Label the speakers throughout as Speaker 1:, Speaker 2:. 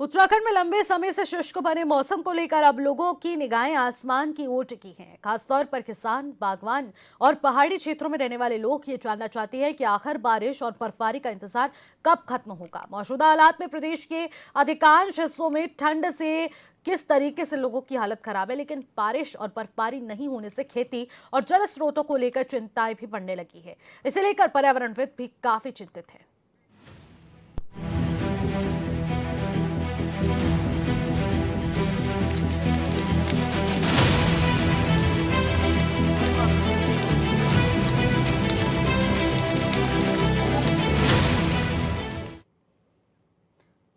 Speaker 1: उत्तराखंड में लंबे समय से शुष्क बने मौसम को लेकर अब लोगों की निगाहें आसमान की ओर टिकी हैं। खासतौर पर किसान, बागवान और पहाड़ी क्षेत्रों में रहने वाले लोग ये जानना चाहते हैं कि आखिर बारिश और बर्फबारी का इंतजार कब खत्म होगा। मौजूदा हालात में प्रदेश के अधिकांश हिस्सों में ठंड से किस तरीके से लोगों की हालत खराब है, लेकिन बारिश और बर्फबारी नहीं होने से खेती और जल स्रोतों को लेकर चिंताएं भी बढ़ने लगी है। इसे लेकर पर्यावरणविद भी काफी चिंतित है।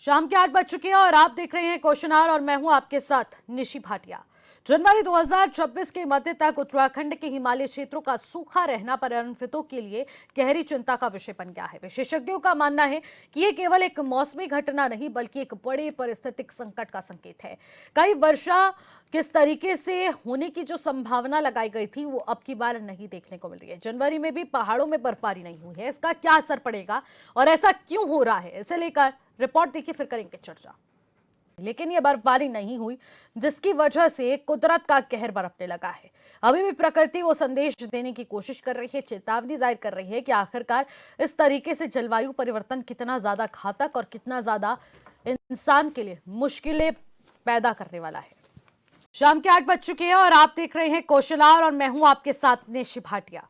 Speaker 1: शाम के 8 बज चुके हैं और आप देख रहे हैं क्वेश्चन आवर और मैं हूं आपके साथ निशी भाटिया। जनवरी 2026 के मध्य तक उत्तराखंड के हिमालय क्षेत्रों का सूखा रहना पर्यावरणविदों के लिए गहरी चिंता का विषय बन गया है। विशेषज्ञों का मानना है कि ये केवल एक मौसमी घटना नहीं बल्कि एक बड़े पारिस्थितिक संकट का संकेत है। कई वर्षा किस तरीके से होने की जो संभावना लगाई गई थी वो अब की बार नहीं देखने को मिल रही है। जनवरी में भी पहाड़ों में बर्फबारी नहीं हुई है, इसका क्या असर पड़ेगा और ऐसा क्यों हो रहा है, इसे लेकर रिपोर्ट देखिए, फिर करेंगे चर्चा। लेकिन ये बर्फबारी नहीं हुई जिसकी वजह से कुदरत का कहर बरपने लगा है। अभी भी प्रकृति वो संदेश देने की कोशिश कर रही है, चेतावनी जाहिर कर रही है कि आखिरकार इस तरीके से जलवायु परिवर्तन कितना ज्यादा घातक और कितना ज्यादा इंसान के लिए मुश्किलें पैदा करने वाला है। शाम के 8 बज चुके हैं और आप देख रहे हैं क्वेश्चन आवर और मैं हूं आपके साथ निशी भाटिया।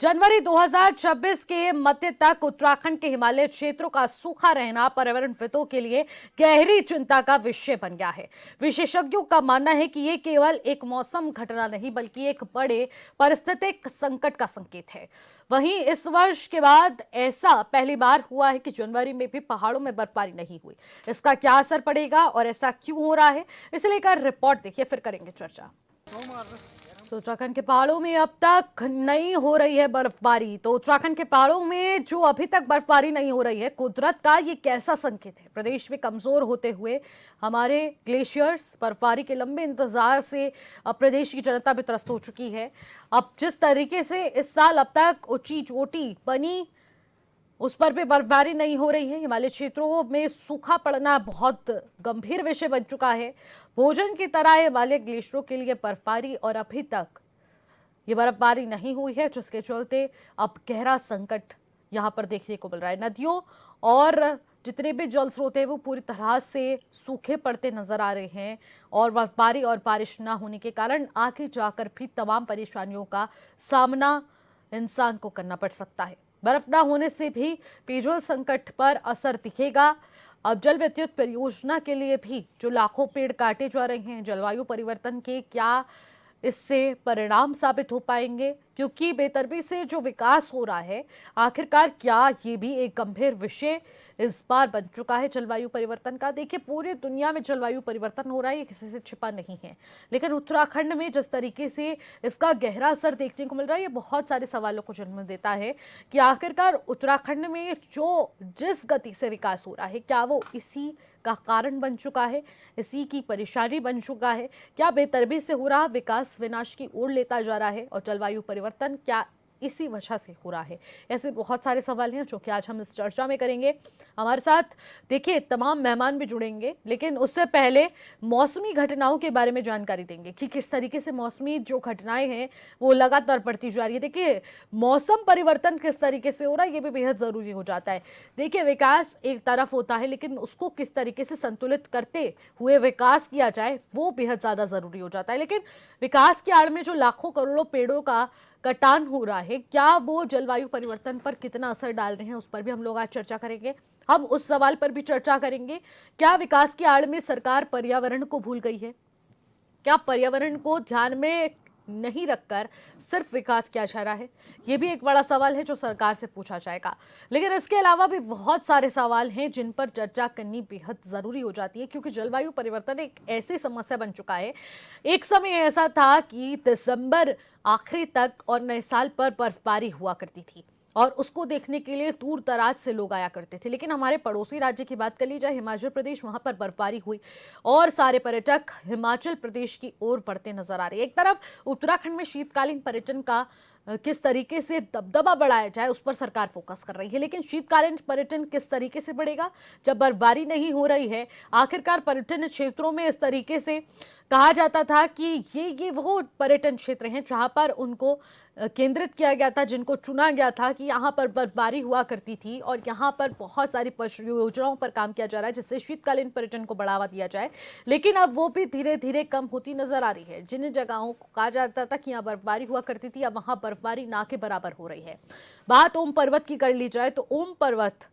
Speaker 1: जनवरी 2026 के मध्य तक उत्तराखंड के हिमालय क्षेत्रों का सूखा रहना पर्यावरणविदों के लिए गहरी चिंता का विषय बन गया है। विशेषज्ञों का मानना है कि यह केवल एक मौसम घटना नहीं बल्कि एक बड़े पारिस्थितिक संकट का संकेत है। वहीं इस वर्ष के बाद ऐसा पहली बार हुआ है कि जनवरी में भी पहाड़ों में बर्फबारी नहीं हुई। इसका क्या असर पड़ेगा और ऐसा क्यों हो रहा है, इसे लेकर रिपोर्ट देखिए, फिर करेंगे चर्चा। तो उत्तराखंड के पहाड़ों में अब तक नहीं हो रही है बर्फबारी। तो उत्तराखंड के पहाड़ों में जो अभी तक बर्फबारी नहीं हो रही है, कुदरत का ये कैसा संकेत है। प्रदेश में कमजोर होते हुए हमारे ग्लेशियर्स, बर्फबारी के लंबे इंतजार से अब प्रदेश की जनता भी त्रस्त हो चुकी है। अब जिस तरीके से इस साल अब तक ऊंची चोटी बनी उस पर भी बर्फबारी नहीं हो रही है। हिमालय क्षेत्रों में सूखा पड़ना बहुत गंभीर विषय बन चुका है। भोजन की तरह हिमालय ग्लेशियरों के लिए बर्फबारी और अभी तक ये बर्फबारी नहीं हुई है, जिसके चलते अब गहरा संकट यहाँ पर देखने को मिल रहा है। नदियों और जितने भी जल स्रोत है वो पूरी तरह से सूखे पड़ते नजर आ रहे हैं और बर्फबारी और बारिश ना होने के कारण आगे जाकर भी तमाम परेशानियों का सामना इंसान को करना पड़ सकता है। बर्फ ना होने से भी पेयजल संकट पर असर दिखेगा। अब जल विद्युत परियोजना के लिए भी जो लाखों पेड़ काटे जा रहे हैं, जलवायु परिवर्तन के क्या इससे परिणाम साबित हो पाएंगे, क्योंकि बेतरतीबी से जो विकास हो रहा है आखिरकार क्या ये भी एक गंभीर विषय इस बार बन चुका है जलवायु परिवर्तन का। देखिए, पूरी दुनिया में जलवायु परिवर्तन हो रहा है, ये किसी से छिपा नहीं है, लेकिन उत्तराखंड में जिस तरीके से इसका गहरा असर देखने को मिल रहा है ये बहुत सारे सवालों को जन्म देता है कि आखिरकार उत्तराखंड में जो जिस गति से विकास हो रहा है क्या वो इसी का कारण बन चुका है, इसी की परेशानी बन चुका है। क्या बेतरतीबी से हो रहा विकास विनाश की ओर लेता जा रहा है और जलवायु परिवर्तन क्या इसी वजह से हो रहा है। ऐसे बहुत सारे सवाल हैं जो कि आज हम इस चर्चा में करेंगे। हमारे साथ देखिए तमाम मेहमान भी जुड़ेंगे, लेकिन उससे पहले मौसमी घटनाओं के बारे में जानकारी देंगे कि किस तरीके से मौसमी जो घटनाएं हैं वो लगातार बढ़ती जा रही है। देखिए, मौसम परिवर्तन किस तरीके से हो रहा है ये भी बेहद जरूरी हो जाता है। देखिए, विकास एक तरफ होता है लेकिन उसको किस तरीके से संतुलित करते हुए विकास किया जाए वो बेहद ज्यादा जरूरी हो जाता है। लेकिन विकास की आड़ में जो लाखों करोड़ों पेड़ों का कटान हो रहा है, क्या वो जलवायु परिवर्तन पर कितना असर डाल रहे हैं, उस पर भी हम लोग आज चर्चा करेंगे। हम उस सवाल पर भी चर्चा करेंगे, क्या विकास की आड़ में सरकार पर्यावरण को भूल गई है, क्या पर्यावरण को ध्यान में नहीं रखकर सिर्फ विकास किया जा रहा है। ये भी एक बड़ा सवाल है जो सरकार से पूछा जाएगा। लेकिन इसके अलावा भी बहुत सारे सवाल हैं जिन पर चर्चा करनी बेहद जरूरी हो जाती है, क्योंकि जलवायु परिवर्तन एक ऐसी समस्या बन चुका है। एक समय ऐसा था कि दिसंबर आखिरी तक और नए साल पर बर्फबारी हुआ करती थी और उसको देखने के लिए दूर दराज से लोग आया करते थे। लेकिन हमारे पड़ोसी राज्य की बात कर ली जाए, हिमाचल प्रदेश, वहां पर बर्फबारी हुई और सारे पर्यटक हिमाचल प्रदेश की ओर बढ़ते नजर आ रहे हैं। एक तरफ उत्तराखंड में शीतकालीन पर्यटन का किस तरीके से दबदबा बढ़ाया जाए उस पर सरकार फोकस कर रही है। लेकिन शीतकालीन पर्यटन किस तरीके से बढ़ेगा जब बर्फबारी नहीं हो रही है? आखिरकार पर्यटन क्षेत्रों में इस तरीके से कहा जाता था कि ये वो पर्यटन क्षेत्र हैं जहां पर उनको केंद्रित किया गया था, जिनको चुना गया था कि यहाँ पर बर्फबारी हुआ करती थी और यहाँ पर बहुत सारी परियोजनाओं पर काम किया जा रहा है जिससे शीतकालीन पर्यटन को बढ़ावा दिया जाए। लेकिन अब वो भी धीरे धीरे कम होती नजर आ रही है। जिन जगहों को कहा जाता था कि यहाँ बर्फबारी हुआ करती थी, अब वहाँ बर्फबारी ना के बराबर हो रही है। बात ओम पर्वत की कर ली जाए तो ओम पर्वत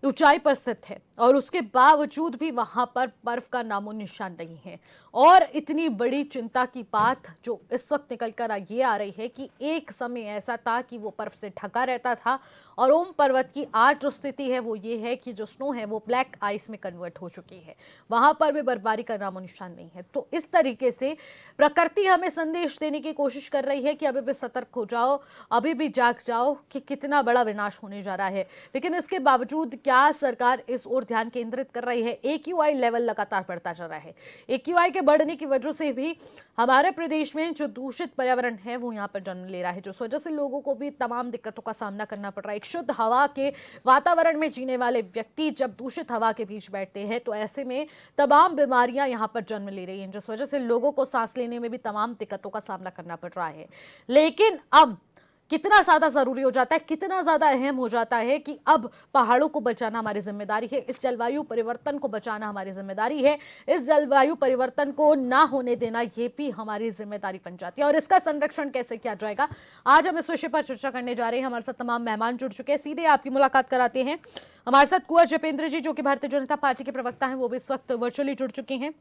Speaker 1: ऊंचाई पर स्थित है और उसके बावजूद भी वहां पर बर्फ का नामो निशान नहीं है। और इतनी बड़ी चिंता की बात जो इस वक्त निकल कर ये आ रही है कि एक समय ऐसा था कि वो बर्फ से ढका रहता था और ओम पर्वत की आज जो स्थिति है वो ये है कि जो स्नो है वो ब्लैक आइस में कन्वर्ट हो चुकी है। वहां पर भी बर्फबारी का नामो निशान नहीं है। तो इस तरीके से प्रकृति हमें संदेश देने की कोशिश कर रही है कि अभी भी सतर्क हो जाओ, अभी भी जाग जाओ कि कितना बड़ा विनाश होने जा रहा है। लेकिन इसके बावजूद क्या सरकार इस ओर ध्यान केंद्रित कर रही है? AQI लेवल लगातार बढ़ता जा रहा है। AQI के बढ़ने की वजह से भी हमारे प्रदेश में जो दूषित पर्यावरण है वो यहाँ पर जन्म ले रहा है, जिस वजह से लोगों को भी तमाम दिक्कतों का सामना करना पड़ रहा है। एक शुद्ध हवा के वातावरण में जीने वाले व्यक्ति जब दूषित हवा के बीच बैठते हैं तो ऐसे में तमाम बीमारियां यहाँ पर जन्म ले रही हैं, जिस वजह से लोगों को सांस लेने में भी तमाम दिक्कतों का सामना करना पड़ रहा है। लेकिन अब कितना ज्यादा जरूरी हो जाता है, कितना ज्यादा अहम हो जाता है कि अब पहाड़ों को बचाना हमारी जिम्मेदारी है, इस जलवायु परिवर्तन को बचाना हमारी जिम्मेदारी है, इस जलवायु परिवर्तन को ना होने देना ये भी हमारी जिम्मेदारी बन जाती है। और इसका संरक्षण कैसे किया जाएगा, आज हम इस विषय पर चर्चा करने जा रहे हैं। हमारे साथ तमाम मेहमान जुड़ चुके हैं, सीधे आपकी मुलाकात कराते हैं। हमारे साथ कुंवर जपेंद्र जी जो कि भारतीय जनता पार्टी के प्रवक्ता हैं, वो भी इस वक्त वर्चुअली जुड़ चुके हैं।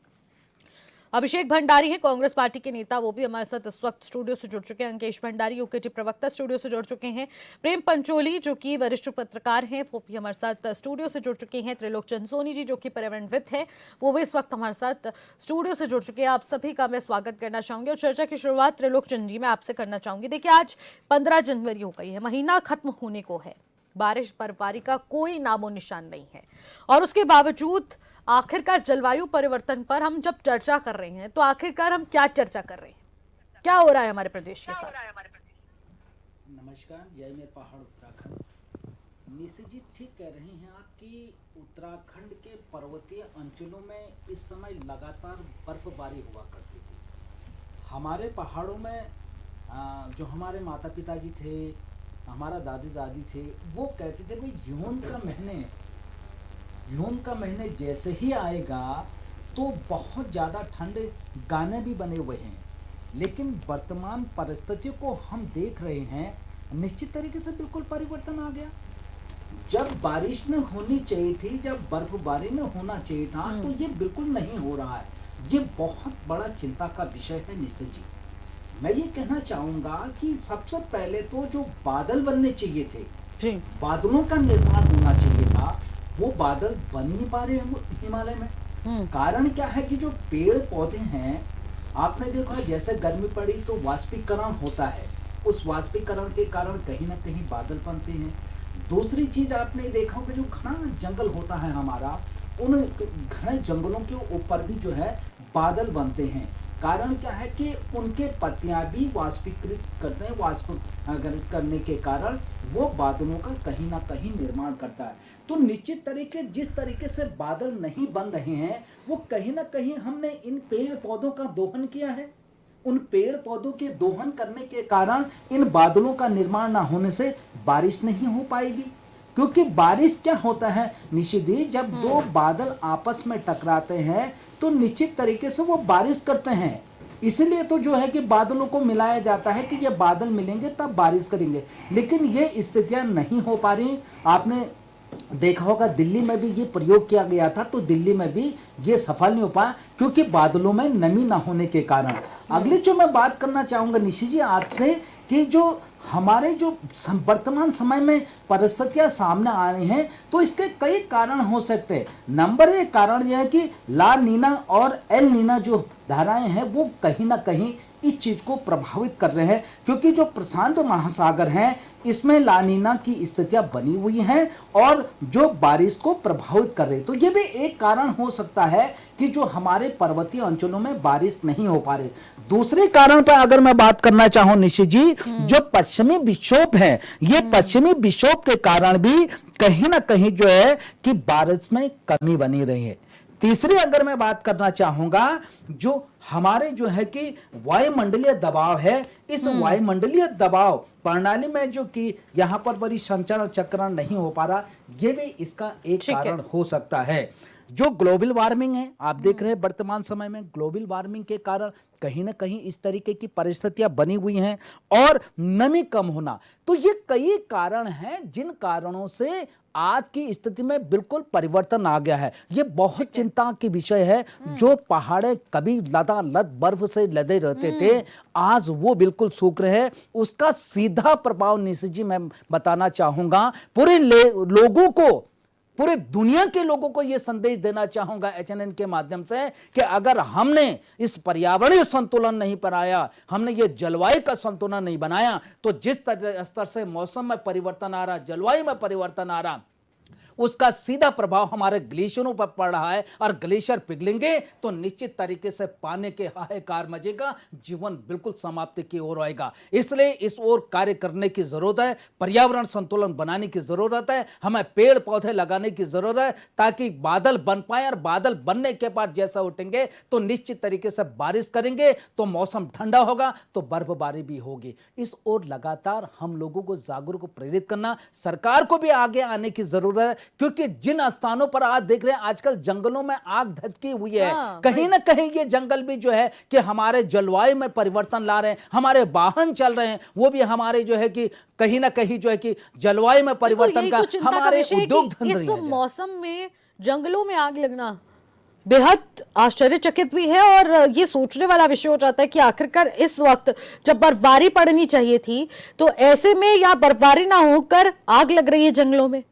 Speaker 1: अभिषेक भंडारी हैं कांग्रेस पार्टी के नेता, वो भी हमारे साथ इस वक्त स्टूडियो से जुड़ चुके हैं। अंकेश भंडारी यूकेटी प्रवक्ता स्टूडियो से जुड़ चुके हैं। प्रेम पंचोली जो कि वरिष्ठ पत्रकार हैं वो भी हमारे साथ स्टूडियो से जुड़ चुके हैं। त्रिलोक चंदसोनी जी जो कि पर्यावरणविद हैं वो भी इस वक्त हमारे साथ स्टूडियो से जुड़ चुके हैं। आप सभी का मैं स्वागत करना चाहूंगी और चर्चा की शुरुआत त्रिलोक चंद जी मैं आपसे करना चाहूंगी। देखिए आज 15 जनवरी हो गई है, महीना खत्म होने को है, बारिश बर्फबारी का कोई नामो निशान नहीं है और उसके बावजूद आखिरकार जलवायु परिवर्तन पर हम जब चर्चा कर रहे हैं तो आखिरकार हम क्या चर्चा कर रहे हैं, क्या हो रहा है हमारे प्रदेश के साथ?
Speaker 2: नमस्कार, जय मेरे पहाड़ उत्तराखंड। निशि जी ठीक कह रही हैं आप कि उत्तराखंड के पर्वतीय अंचलों में इस समय लगातार बर्फबारी हुआ करती थी। हमारे पहाड़ों में जो हमारे माता पिता जी थे, हमारा दादी दादी थे, वो कहते थे भाई जून का महीने जैसे ही आएगा तो बहुत ज़्यादा ठंड, गाने भी बने हुए हैं। लेकिन वर्तमान परिस्थितियों को हम देख रहे हैं, निश्चित तरीके से बिल्कुल परिवर्तन आ गया। जब बारिश न होनी चाहिए थी, जब बर्फबारी न होना चाहिए था, तो ये बिल्कुल नहीं हो रहा है। ये बहुत बड़ा चिंता का विषय है निशि जी। मैं ये कहना चाहूँगा कि सबसे पहले तो जो बादल बनने चाहिए थे, बादलों का निर्माण होना चाहिए था, वो बादल बन नहीं पा रहे हैं हिमालय में। कारण क्या है कि जो पेड़ पौधे हैं, आपने देखा जैसे गर्मी पड़ी तो वाष्पीकरण होता है, उस वाष्पीकरण के कारण कहीं ना कहीं बादल बनते हैं। दूसरी चीज आपने देखा होगा जो घना जंगल होता है हमारा, उन घने जंगलों के ऊपर भी जो है बादल बनते हैं। कारण क्या है कि उनके पत्तियां भी वाष्पीकृत करते हैं, वाष्प करने के कारण वो बादलों का कहीं ना कहीं निर्माण करता है। तो निश्चित तरीके जिस तरीके से बादल नहीं बन रहे हैं, वो कहीं ना कहीं हमने इन पेड़ पौधों का दोहन किया है। उन पेड़ पौधों के दोहन करने के कारण इन बादलों का निर्माण ना होने से बारिश नहीं हो पाएगी। क्योंकि बारिश क्या होता है निशिदी, जब दो बादल आपस में टकराते हैं तो निश्चित तरीके से वो बारिश करते हैं। इसलिए तो जो है कि बादलों को मिलाया जाता है कि ये बादल मिलेंगे तब बारिश करेंगे, लेकिन ये स्थितियां नहीं हो पा रही। आपने देखा होगा दिल्ली में भी ये प्रयोग किया गया था, तो दिल्ली में भी ये सफल नहीं हो पाया क्योंकि बादलों में नमी ना होने के कारण। अगली जो मैं बात करना चाहूंगा निशि जी आपसे कि जो हमारे जो वर्तमान समय में परिस्थितियां सामने आ रही हैं, तो इसके कई कारण हो सकते हैं। नंबर 1 कारण यह है कि ला नीना और एल नीना जो धाराएं हैं वो कहीं ना कहीं इस चीज को प्रभावित कर रहे हैं, क्योंकि जो प्रशांत महासागर हैं इसमें लानीना की स्थितियां बनी हुई हैं और जो बारिश को प्रभावित कर रही। तो ये भी एक कारण हो सकता है कि जो हमारे पर्वतीय अंचलों में बारिश नहीं हो पा रही। दूसरे कारण पर अगर मैं बात करना चाहूं निशि जी, जो पश्चिमी विक्षोभ है, ये पश्चिमी विक्षोभ के कारण भी कहीं ना कहीं जो है कि बारिश में कमी बनी रही है। तीसरी अगर मैं बात करना चाहूंगा, जो हमारे जो है कि वायुमंडलीय दबाव है, इस वायुमंडलीय दबाव प्रणाली में जो कि यहां पर बड़ी संचरण चक्रण नहीं हो पा रहा, ये भी इसका एक कारण हो सकता है। जो ग्लोबल वार्मिंग है, आप देख रहे हैं वर्तमान समय में ग्लोबल वार्मिंग के कारण कहीं ना कहीं इस तरीके की परिस्थितियां बनी हुई हैं और नमी कम होना। तो ये कई कारण हैं जिन कारणों से आज की स्थिति में बिल्कुल परिवर्तन आ गया है। ये बहुत चिंता की विषय है। जो पहाड़े कभी लदालद बर्फ से लदे रहते थे, आज वो बिल्कुल सूख रहे हैं। उसका सीधा प्रभाव निशि जी मैं बताना चाहूंगा पूरे लोगों को, पूरे दुनिया के लोगों को यह संदेश देना चाहूंगा एचएनएन के माध्यम से कि अगर हमने इस पर्यावरणीय संतुलन नहीं बनाया, हमने ये जलवायु का संतुलन नहीं बनाया, तो जिस स्तर से मौसम में परिवर्तन आ रहा, जलवायु में परिवर्तन आ रहा, उसका सीधा प्रभाव हमारे ग्लेशियरों पर पड़ रहा है। और ग्लेशियर पिघलेंगे तो निश्चित तरीके से पानी के हाहाकार मचेगा, जीवन बिल्कुल समाप्ति की ओर आएगा। इसलिए इस ओर कार्य करने की जरूरत है, पर्यावरण संतुलन बनाने की जरूरत है, हमें पेड़ पौधे लगाने की जरूरत है ताकि बादल बन पाए। और बादल बनने के बाद जैसा उठेंगे तो निश्चित तरीके से बारिश करेंगे तो मौसम ठंडा होगा, तो बर्फबारी भी होगी। इस ओर लगातार हम लोगों को जागरूक प्रेरित करना, सरकार को भी आगे आने की जरूरत है, क्योंकि जिन स्थानों पर आज देख रहे हैं आजकल जंगलों में आग धधकी हुई है, कहीं ना कहीं ये जंगल भी जो है कि हमारे जलवायु में परिवर्तन ला रहे हैं। हमारे वाहन चल रहे हैं, वो भी हमारे जो है कि कहीं ना कहीं जो है कि जलवायु में परिवर्तन का हमारे उद्योग धंधे।
Speaker 1: इस मौसम में जंगलों में आग लगना बेहद आश्चर्यचकित भी है और ये सोचने वाला विषय हो जाता है कि आखिरकार इस वक्त जब बर्फबारी पड़नी चाहिए थी, तो ऐसे में या बर्फबारी ना होकर आग लग रही है जंगलों में।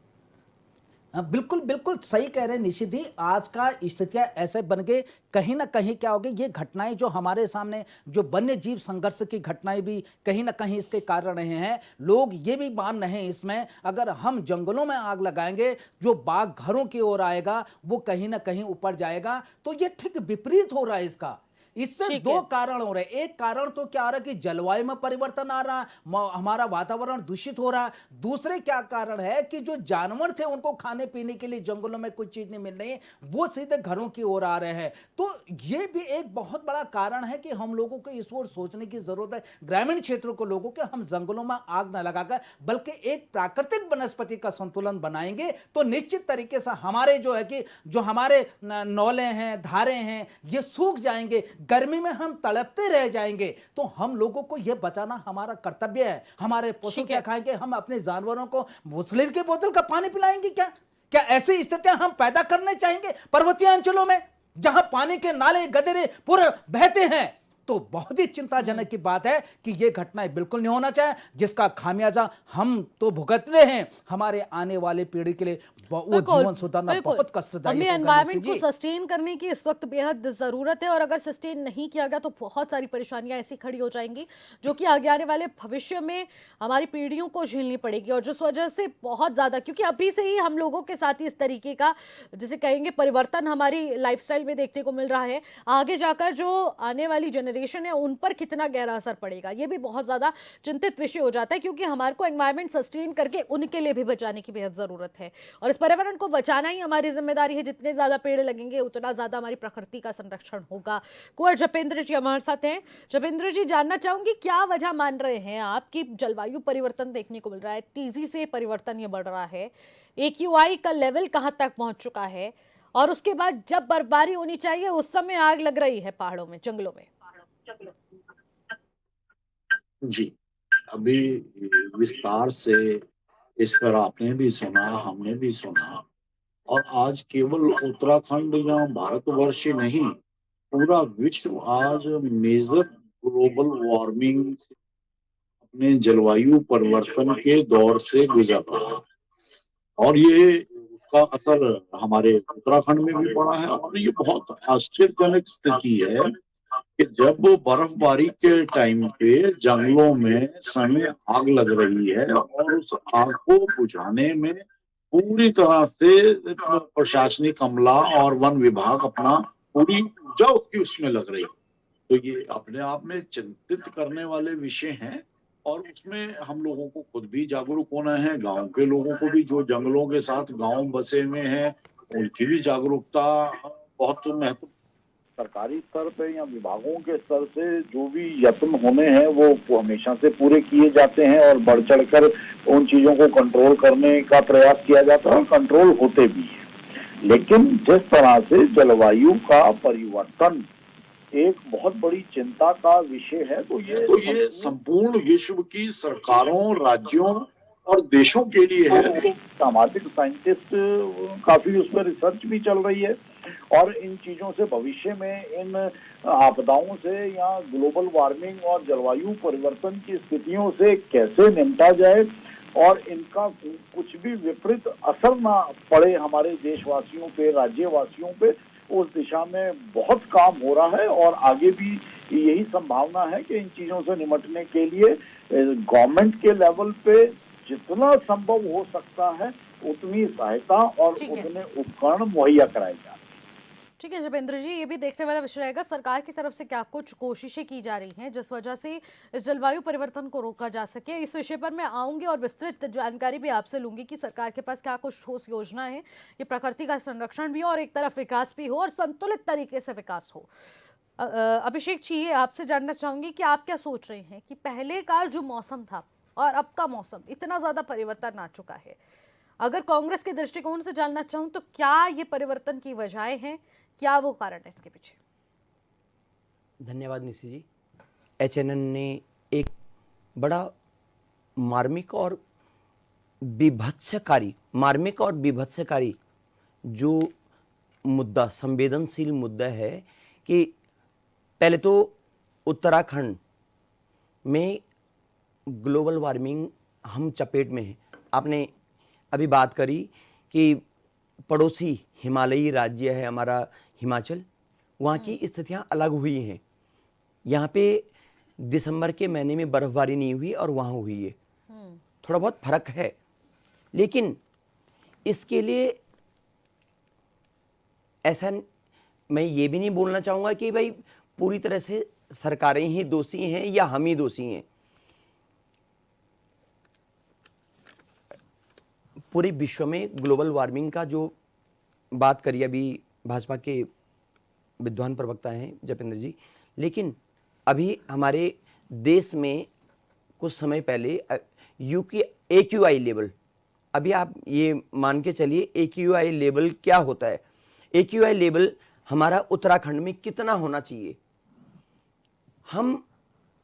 Speaker 2: बिल्कुल बिल्कुल सही कह रहे हैं निशिति। आज का स्थितियां ऐसे बन गए, कहीं ना कहीं क्या हो गई, ये घटनाएं जो हमारे सामने, जो वन्य जीव संघर्ष की घटनाएं भी कहीं ना कहीं इसके कारण रहे हैं। लोग ये भी मान रहे हैं इसमें, अगर हम जंगलों में आग लगाएंगे, जो बाघ घरों की ओर आएगा वो कहीं ना कहीं ऊपर जाएगा। तो ये ठीक विपरीत हो रहा है इसका। इससे दो कारण हो रहे हैं। एक कारण तो क्या आ रहा है कि जलवायु में परिवर्तन आ रहा है, हमारा वातावरण दूषित हो रहा है। दूसरे क्या कारण है कि जो जानवर थे उनको खाने पीने के लिए जंगलों में कुछ चीज नहीं मिल रही, वो सीधे घरों की ओर आ रहे हैं। तो ये भी एक बहुत बड़ा कारण है कि हम लोगों को इस ओर सोचने की जरूरत है, ग्रामीण क्षेत्रों को लोगों के, हम जंगलों में आग न लगाकर बल्कि एक प्राकृतिक वनस्पति का संतुलन बनाएंगे तो निश्चित तरीके से हमारे जो है कि जो हमारे नौले हैं, धारे हैं, ये सूख जाएंगे, गर्मी में हम तड़पते रह जाएंगे। तो हम लोगों को यह बचाना हमारा कर्तव्य है। हमारे पशु क्या खाएंगे, हम अपने जानवरों को मुसलिर के बोतल का पानी पिलाएंगे क्या? क्या ऐसी स्थितियां हम पैदा करने चाहेंगे पर्वतीय अंचलों में जहां पानी के नाले गदेरे पूरे बहते हैं? तो बहुत ही चिंताजनक की बात है कि यह घटनाएं बिल्कुल नहीं होना चाहिए, जिसका खामियाजा हम तो भुगत रहे हैं। हमारे आने वाले पीढ़ी के लिए वो जीवन सुधारना बहुत कष्टदायक होगा।
Speaker 1: एनवायरनमेंट को सस्टेन करने की इस वक्त बेहद जरूरत है और अगर सस्टेन नहीं किया गया तो बहुत सारी परेशानियां ऐसी खड़ी हो जाएंगी जो कि आगे आने वाले भविष्य में हमारी पीढ़ियों को झेलनी पड़ेगी। और जिस वजह से बहुत ज्यादा, क्योंकि अभी से ही हम लोगों के साथ ही इस तरीके का जिसे कहेंगे परिवर्तन हमारी लाइफस्टाइल में देखने को मिल रहा है, आगे जाकर जो आने वाली जनरेशन है उन पर कितना गहरा असर पड़ेगा, ये भी बहुत ज्यादा चिंतित विषय हो जाता है। क्योंकि हमारे को एनवायरनमेंट सस्टेन करके उनके लिए भी बचाने की बेहद जरूरत है और इस पर्यावरण को बचाना ही हमारी जिम्मेदारी है। जितने ज्यादा पेड़ लगेंगे उतना ज्यादा हमारी प्रकृति का संरक्षण होगा। कुंवर जपेंद्र जी हमारे साथ हैं। जपेंद्र जी, जानना चाहूंगी क्या वजह मान रहे हैं आप कि जलवायु परिवर्तन देखने को मिल रहा है, तेजी से परिवर्तन ये बढ़ रहा है, AQI का लेवल कहां तक पहुंच चुका है और उसके बाद जब बर्फबारी होनी चाहिए उस समय आग लग रही है पहाड़ों में, जंगलों में?
Speaker 3: जी, अभी विस्तार से इस पर आपने भी सुना, हमने भी सुना, और आज केवल उत्तराखंड या भारतवर्ष ही नहीं, पूरा विश्व आज मेजर ग्लोबल वार्मिंग, अपने जलवायु परिवर्तन के दौर से गुजर रहा है। और ये उसका असर हमारे उत्तराखंड में भी पड़ा है। और ये बहुत आश्चर्यजनक स्थिति है कि जब बर्फबारी के टाइम पे जंगलों में सड़े आग लग रही है और उस आग को बुझाने में पूरी तरह से प्रशासनिक अमला और वन विभाग अपना पूरी ऊर्जा उसकी उसमें लग रही है, तो ये अपने आप में चिंतित करने वाले विषय हैं। और उसमें हम लोगों को खुद भी जागरूक होना है, गांव के लोगों को भी, जो जंगलों के साथ गांव बसे हुए हैं, उनकी भी जागरूकता बहुत महत्व। सरकारी स्तर पे या विभागों के स्तर से जो भी यत्न होने हैं वो हमेशा से पूरे किए जाते हैं और बढ़ चढ़कर उन चीजों को कंट्रोल करने का प्रयास किया जाता है और कंट्रोल होते भी हैं। लेकिन जिस तरह से जलवायु का परिवर्तन एक बहुत बड़ी चिंता का विषय है, तो ये संपूर्ण विश्व की सरकारों, राज्यों और देशों के लिए है। सामाजिक साइंटिस्ट काफी उस पर रिसर्च भी चल रही है और इन चीजों से भविष्य में इन आपदाओं से या ग्लोबल वार्मिंग और जलवायु परिवर्तन की स्थितियों से कैसे निपटा जाए और इनका कुछ भी विपरीत असर ना पड़े हमारे देशवासियों पे, राज्यवासियों पे, उस दिशा में बहुत काम हो रहा है। और आगे भी यही संभावना है कि इन चीजों से निपटने के लिए गवर्नमेंट के लेवल पे जितना संभव हो सकता है उतनी सहायता और
Speaker 1: ठीक है।
Speaker 3: उतने उपकरण मुहैया कराए जाए।
Speaker 1: ठीक है जपेंद्र जी, ये भी देखने वाला विषय रहेगा सरकार की तरफ से क्या कुछ कोशिशें की जा रही हैं जिस वजह से इस जलवायु परिवर्तन को रोका जा सके। इस विषय पर मैं आऊंगी और विस्तृत जानकारी भी आपसे लूंगी कि सरकार के पास क्या कुछ ठोस योजना है कि प्रकृति का संरक्षण भी हो और एक तरफ विकास भी हो और संतुलित तरीके से विकास हो। अभिषेक जी, आपसे जानना चाहूंगी कि आप क्या सोच रहे हैं कि पहले का जो मौसम था और अब का मौसम इतना ज्यादा परिवर्तन आ चुका है, अगर कांग्रेस के दृष्टिकोण से जानना चाहूं तो क्या ये परिवर्तन की वजहें हैं, क्या वो कारण है इसके पीछे?
Speaker 4: धन्यवाद निशी जी। एचएनएन ने एक बड़ा मार्मिक और विभत्सकारी जो मुद्दा, संवेदनशील मुद्दा है कि पहले तो उत्तराखंड में ग्लोबल वार्मिंग हम चपेट में है। आपने अभी बात करी कि पड़ोसी हिमालयी राज्य है हमारा हिमाचल, वहाँ की स्थितियाँ अलग हुई हैं। यहाँ पे दिसंबर के महीने में बर्फबारी नहीं हुई और वहाँ हुई है, थोड़ा बहुत फर्क है। लेकिन इसके लिए ऐसा मैं ये भी नहीं बोलना चाहूँगा कि भाई पूरी तरह से सरकारें ही दोषी हैं या हम ही दोषी हैं। पूरे विश्व में ग्लोबल वार्मिंग का जो बात करी अभी भाजपा के विद्वान प्रवक्ता हैं जपेंद्र जी, लेकिन अभी हमारे देश में कुछ समय पहले AQI लेवल, अभी आप ये मान के चलिए AQI लेवल क्या होता है। AQI लेवल हमारा उत्तराखंड में कितना होना चाहिए, हम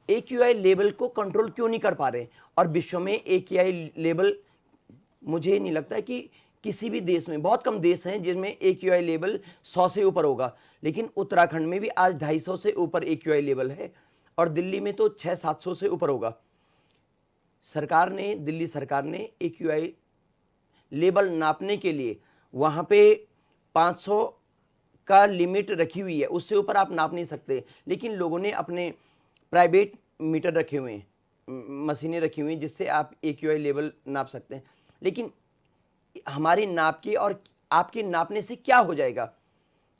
Speaker 4: AQI लेवल को कंट्रोल क्यों नहीं कर पा रहे। और विश्व में AQI लेवल मुझे नहीं लगता है कि किसी भी देश में, बहुत कम देश हैं जिनमें AQI लेवल 100 से ऊपर होगा, लेकिन उत्तराखंड में भी आज 250 से ऊपर AQI लेवल है और दिल्ली में तो 600-700 से ऊपर होगा। दिल्ली सरकार ने AQI लेवल नापने के लिए वहाँ पे 500 का लिमिट रखी हुई है, उससे ऊपर आप नाप नहीं सकते। लेकिन लोगों ने अपने प्राइवेट मीटर रखे हुए हैं, मशीनें रखी हुई हैं जिससे आप AQI लेवल नाप सकते हैं। लेकिन हमारी नाप के और आपके नापने से क्या हो जाएगा,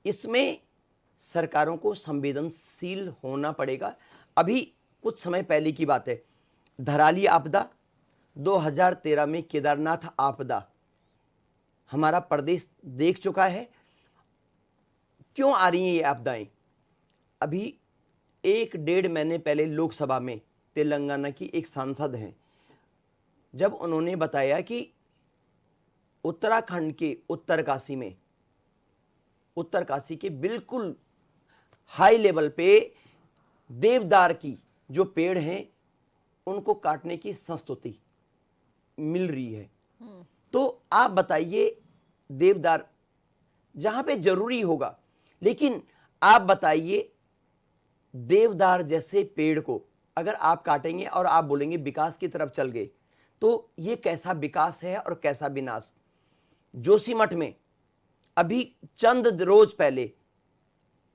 Speaker 4: इसमें सरकारों को संवेदनशील होना पड़ेगा। अभी कुछ समय पहले की बात है, धराली आपदा, 2013 में केदारनाथ आपदा हमारा प्रदेश देख चुका है। क्यों आ रही हैं ये आपदाएं? अभी 1-1.5 महीने पहले लोकसभा में तेलंगाना की एक सांसद हैं, जब उन्होंने बताया कि उत्तराखंड के उत्तरकाशी के बिल्कुल हाई लेवल पे देवदार की जो पेड़ हैं उनको काटने की संस्तुति मिल रही है। तो आप बताइए, देवदार जहां पे जरूरी होगा, लेकिन आप बताइए देवदार जैसे पेड़ को अगर आप काटेंगे और आप बोलेंगे विकास की तरफ चल गए, तो ये कैसा विकास है और कैसा विनाश। जोशीमठ में अभी चंद रोज पहले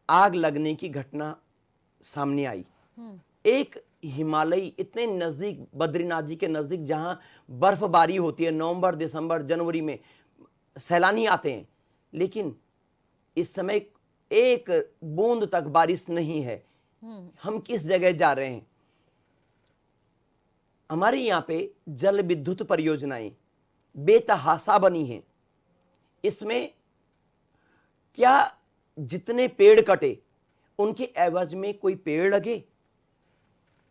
Speaker 4: आग लगने की घटना सामने आई। एक हिमालय इतने नजदीक, बद्रीनाथ जी के नजदीक, जहां बर्फबारी होती है, नवंबर, दिसंबर, जनवरी में सैलानी आते हैं, लेकिन इस समय एक बूंद तक बारिश नहीं है। हम किस जगह जा रहे हैं? हमारे यहाँ पे जल विद्युत परियोजनाएं बेतहाशा बनी हैं। इसमें क्या जितने पेड़ कटे उनके एवज में कोई पेड़ लगे?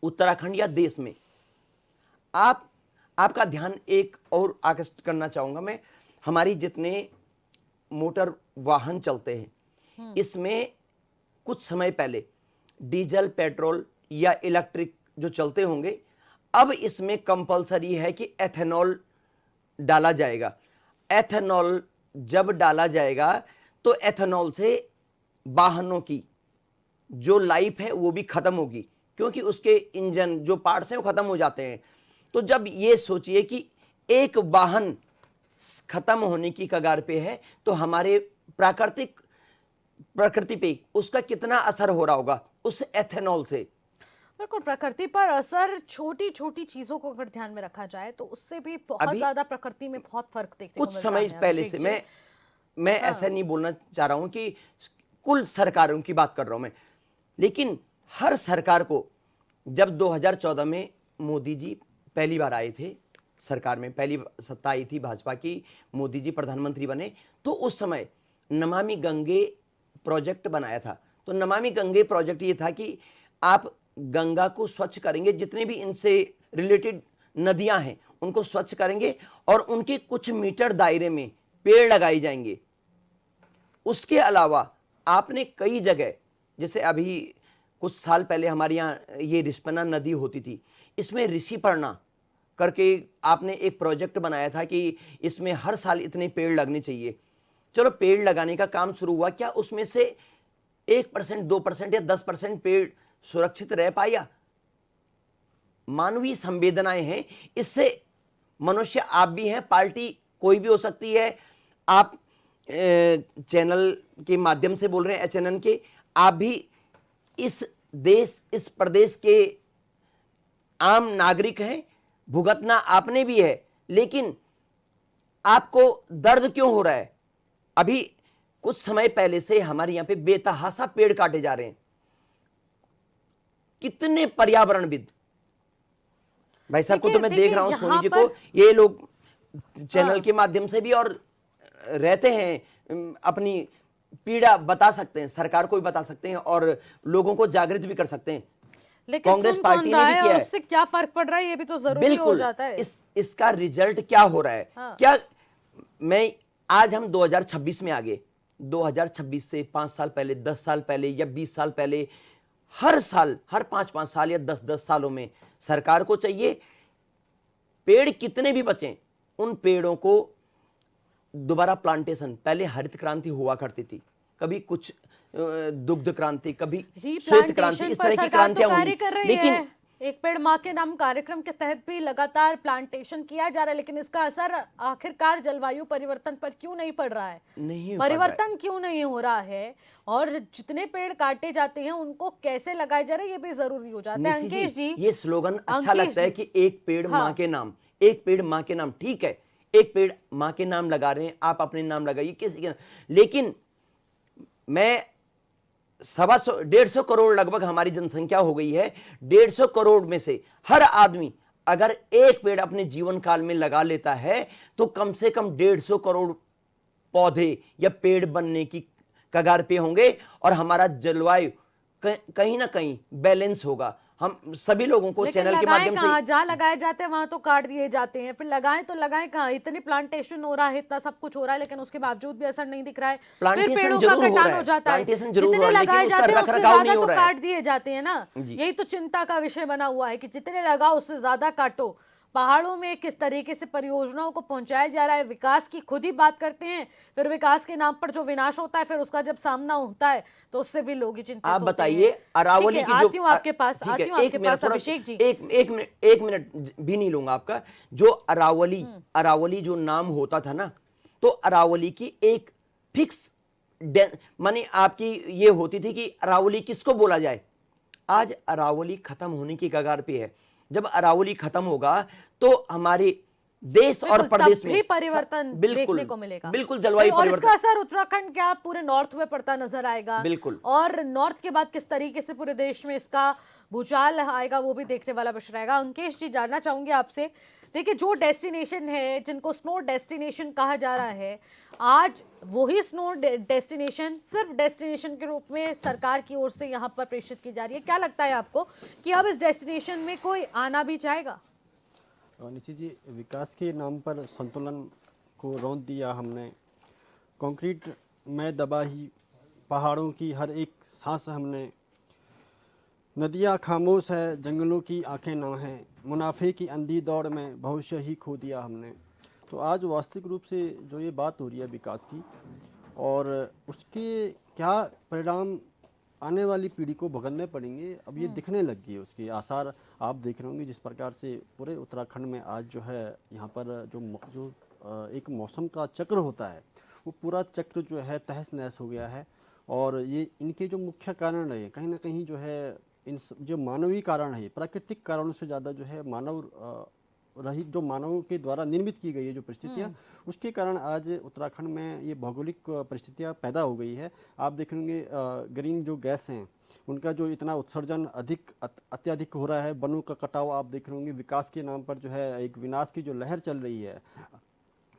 Speaker 4: उत्तराखंड या देश में आपका ध्यान एक और आकर्षित करना चाहूंगा मैं। हमारी जितने मोटर वाहन चलते हैं, इसमें कुछ समय पहले डीजल, पेट्रोल या इलेक्ट्रिक जो चलते होंगे, अब इसमें कंपलसरी है कि एथेनॉल डाला जाएगा। एथेनॉल जब डाला जाएगा तो एथेनॉल से वाहनों की जो लाइफ है वो भी खत्म होगी, क्योंकि उसके इंजन जो पार्ट्स हैं वो खत्म हो जाते हैं। तो जब ये सोचिए कि एक वाहन खत्म होने की कगार पे है, तो हमारे प्रकृति पे उसका कितना असर हो रहा होगा उस एथेनॉल से।
Speaker 1: बिल्कुल, प्रकृति पर असर छोटी छोटी चीजों को अगर ध्यान में रखा जाए तो उससे भी बहुत ज्यादा प्रकृति में बहुत फर्क देखने को
Speaker 4: कुछ
Speaker 1: मिलता
Speaker 4: समय
Speaker 1: है।
Speaker 4: पहले से मैं ऐसा नहीं बोलना चाह रहा हूं कि कुल सरकारों की बात कर रहा हूं मैं, लेकिन हर सरकार को, जब 2014 में मोदी जी पहली बार आए थे सरकार में, पहली सत्ता आई थी भाजपा की, मोदी जी प्रधानमंत्री बने, तो उस समय नमामि गंगे प्रोजेक्ट बनाया था। तो नमामि गंगे प्रोजेक्ट ये था कि आप गंगा को स्वच्छ करेंगे, जितने भी इनसे रिलेटेड नदियां हैं उनको स्वच्छ करेंगे और उनके कुछ मीटर दायरे में पेड़ लगाए जाएंगे। उसके अलावा आपने कई जगह, जैसे अभी कुछ साल पहले हमारे यहाँ ये रिस्पना नदी होती थी, इसमें ऋषिपर्णा करके आपने एक प्रोजेक्ट बनाया था कि इसमें हर साल इतने पेड़ लगने चाहिए। चलो, पेड़ लगाने का काम शुरू हुआ, क्या उसमें से 1%, 2% या 10% पेड़ सुरक्षित रह पाया? मानवीय संवेदनाएं हैं, इससे मनुष्य आप भी हैं, पार्टी कोई भी हो सकती है, आप चैनल के माध्यम से बोल रहे हैं, HNN के, आप भी इस देश, इस प्रदेश के आम नागरिक हैं, भुगतना आपने भी है, लेकिन आपको दर्द क्यों हो रहा है? अभी कुछ समय पहले से हमारे यहां पे बेतहाशा पेड़ काटे जा रहे हैं। कितने पर्यावरणविद, भाई साहब को तो मैं देख रहा हूं, सोनी जी को, ये लोग चैनल के माध्यम से भी और रहते हैं, अपनी पीड़ा बता सकते हैं, सरकार को भी बता सकते हैं और लोगों को जागृत भी कर सकते हैं।
Speaker 1: लेकिन
Speaker 4: कांग्रेस पार्टी ने भी किया है।
Speaker 1: उससे क्या फर्क पड़ रहा है ये भी तो जरूरी हो जाता है।
Speaker 4: इसका रिजल्ट क्या हो रहा है? क्या मैं आज हम 2026 में आ गए, 2026 से 5 साल पहले, 10 साल पहले या 20 साल पहले, हर साल, हर 5-5 साल या 10-10 सालों में सरकार को चाहिए पेड़ कितने भी बचें, उन पेड़ों को दोबारा प्लांटेशन। पहले हरित क्रांति हुआ करती थी, कभी कुछ दुग्ध क्रांति, कभी श्वेत क्रांति, इस तरह की क्रांतियां हुई, लेकिन
Speaker 1: एक पेड़ माँ के नाम कार्यक्रम के तहत भी लगातार प्लांटेशन किया जा रहा है, लेकिन इसका असर आखिरकार जलवायु परिवर्तन पर क्यों नहीं पड़ रहा है? परिवर्तन क्यों नहीं हो रहा है? और जितने पेड़ काटे जाते हैं उनको कैसे लगाए जा रहे हैं ये भी जरूरी हो जाता है। अंकेश जी,
Speaker 4: ये स्लोगन अच्छा लगता है कि एक पेड़ माँ के नाम, एक पेड़ माँ के नाम, ठीक है, एक पेड़ माँ के नाम लगा रहे हैं, आप अपने नाम लगाइए, किसी के नाम। लेकिन मैं 150 करोड़ लगभग हमारी जनसंख्या हो गई है, 150 करोड़ में से हर आदमी अगर एक पेड़ अपने जीवन काल में लगा लेता है तो कम से कम 150 करोड़ पौधे या पेड़ बनने की कगार पे होंगे और हमारा जलवायु कहीं ना कहीं बैलेंस होगा। हम सभी लोगों को चैनल के माध्यम से,
Speaker 1: जहां लगाए जाते हैं वहां तो काट दिए जाते हैं, फिर लगाएं तो लगाएं कहां? इतनी प्लांटेशन हो रहा है, इतना सब कुछ हो रहा है, लेकिन उसके बावजूद भी असर नहीं दिख रहा है। फिर पेड़ों का कटान हो जाता है, जितने लगाए जाते हैं उससे ज्यादा तो काट दिए जाते हैं ना। यही तो चिंता का विषय बना हुआ है कि जितने लगाओ उससे ज्यादा काटो। पहाड़ों में किस तरीके से परियोजनाओं को पहुंचाया जा रहा है, विकास की खुद ही बात करते हैं, फिर विकास के नाम पर जो विनाश होता है, फिर उसका जब सामना होता है तो उससे भी लोग ही चिंतित होते हैं।
Speaker 4: आप बताइए, अरावली की जो,
Speaker 1: आती हूं आपके पास अभिषेक जी,
Speaker 4: एक मिनट भी नहीं लूंगा आपका। जो अरावली जो नाम होता था ना, तो अरावली की एक फिक्स माने आपकी ये होती थी कि अरावली किसको बोला जाए। आज अरावली खत्म होने की कगार पे है। जब अरावली खत्म होगा तो हमारे देश और
Speaker 1: बिल्कुल,
Speaker 4: प्रदेश
Speaker 1: तब
Speaker 4: में
Speaker 1: भी परिवर्तन
Speaker 4: बिल्कुल
Speaker 1: देखने को मिलेगा।
Speaker 4: बिल्कुल जलवायु
Speaker 1: और इसका
Speaker 4: परिवर्तन
Speaker 1: असर उत्तराखंड क्या पूरे नॉर्थ में पड़ता नजर आएगा?
Speaker 4: बिल्कुल।
Speaker 1: और नॉर्थ के बाद किस तरीके से पूरे देश में इसका भूचाल आएगा वो भी देखने वाला विषय रहेगा। अंकेश जी, जानना चाहूंगी आपसे, देखिए जो डेस्टिनेशन है जिनको स्नो डेस्टिनेशन कहा जा रहा है, आज वही स्नो डेस्टिनेशन सिर्फ डेस्टिनेशन के रूप में सरकार की ओर से यहाँ पर प्रेषित की जा रही है। क्या लगता है आपको कि अब इस डेस्टिनेशन में कोई आना भी चाहेगा?
Speaker 5: निश्चित जी, विकास के नाम पर संतुलन को रौंद दिया हमने। कंक्रीट में दबा ही पहाड़ों की हर एक सांस हमने। नदियाँ खामोश है, जंगलों की आंखें नम हैं। मुनाफे की अंधी दौड़ में भविष्य ही खो दिया हमने। तो आज वास्तविक रूप से जो ये बात हो रही है विकास की, और उसके क्या परिणाम आने वाली पीढ़ी को भुगतने पड़ेंगे, अब ये दिखने लग गई है। उसके आसार आप देख रहे होंगे जिस प्रकार से पूरे उत्तराखंड में आज जो है यहाँ पर जो एक मौसम का चक्र होता है वो पूरा चक्र जो है तहस नहस हो गया है। और ये इनके जो मुख्य कारण है कहीं ना कहीं जो है जो मानवीय कारण है, प्राकृतिक कारणों से ज़्यादा जो है मानव रहित जो मानवों के द्वारा निर्मित की गई है जो परिस्थितियाँ, उसके कारण आज उत्तराखंड में ये भौगोलिक परिस्थितियाँ पैदा हो गई है। आप देख लेंगे ग्रीन जो गैस हैं उनका जो इतना उत्सर्जन अत्यधिक हो रहा है, वनों का कटाव आप देख रहे होंगे, विकास के नाम पर जो है एक विनाश की जो लहर चल रही है।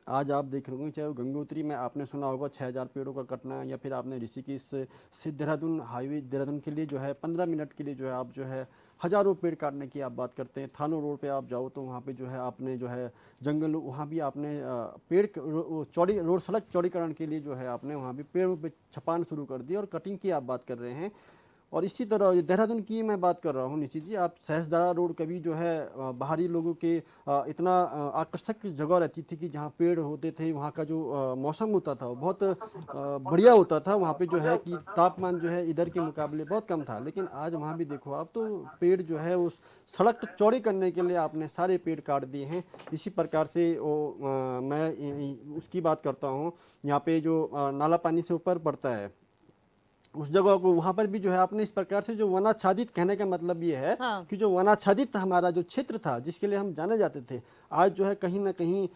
Speaker 5: आज आप देख रहे होंगे चाहे वो गंगोत्री में आपने सुना होगा 6000 पेड़ों का कटना, या फिर आपने ऋषिकेश से देहरादून हाईवे देहरादून के लिए जो है 15 मिनट के लिए जो है आप जो है हज़ारों पेड़ काटने की आप बात करते हैं। थानो रोड पे आप जाओ तो वहाँ पे जो है आपने जो है जंगल, वहाँ भी आपने पेड़ चौड़ी रोड सड़क चौड़ीकरण के लिए जो है आपने वहाँ भी पेड़ों पे छपान शुरू कर दी और कटिंग की आप बात कर रहे हैं। और इसी तरह देहरादून की मैं बात कर रहा हूँ निश्चित जी, आप सहस्त्रधारा रोड कभी जो है बाहरी लोगों के इतना आकर्षक जगह रहती थी कि जहाँ पेड़ होते थे, वहाँ का जो मौसम होता था वो बहुत बढ़िया होता था। वहाँ पे जो है कि तापमान जो है इधर के मुकाबले बहुत कम था। लेकिन आज वहाँ भी देखो आप तो पेड़ जो है उस सड़क चौड़ी करने के लिए आपने सारे पेड़ काट दिए हैं। इसी प्रकार से मैं उसकी बात करता हूँ, यहाँ पे जो नाला पानी से ऊपर पड़ता है उस जगह को, वहाँ पर भी जो है आपने इस प्रकार से जो वनाच्छादित, कहने का मतलब ये है कि जो वनाच्छादित हमारा जो क्षेत्र था जिसके लिए हम जाने जाते थे, आज जो है कहीं ना कहीं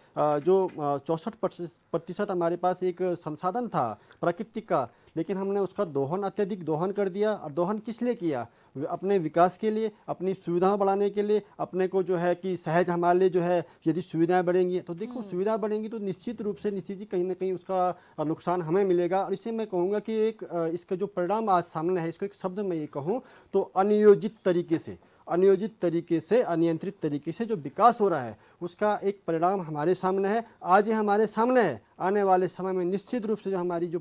Speaker 5: जो 64% हमारे पास एक संसाधन था प्राकृतिक का, लेकिन हमने उसका अत्यधिक दोहन कर दिया। और दोहन किस लिए किया? अपने विकास के लिए, अपनी सुविधाएं बढ़ाने के लिए, अपने को जो है कि सहज हमारे लिए जो है यदि सुविधाएं बढ़ेंगी तो देखो सुविधाएं बढ़ेंगी तो निश्चित रूप से निश्चित ही कहीं ना कहीं उसका नुकसान हमें मिलेगा। और इससे मैं कहूँगा कि एक इसका जो परिणाम आज सामने है, इसको एक शब्द में ये कहूँ तो अनियोजित तरीके से अनियंत्रित तरीके से जो विकास हो रहा है उसका एक परिणाम हमारे सामने है। आज ये हमारे सामने है, आने वाले समय में निश्चित रूप से जो हमारी जो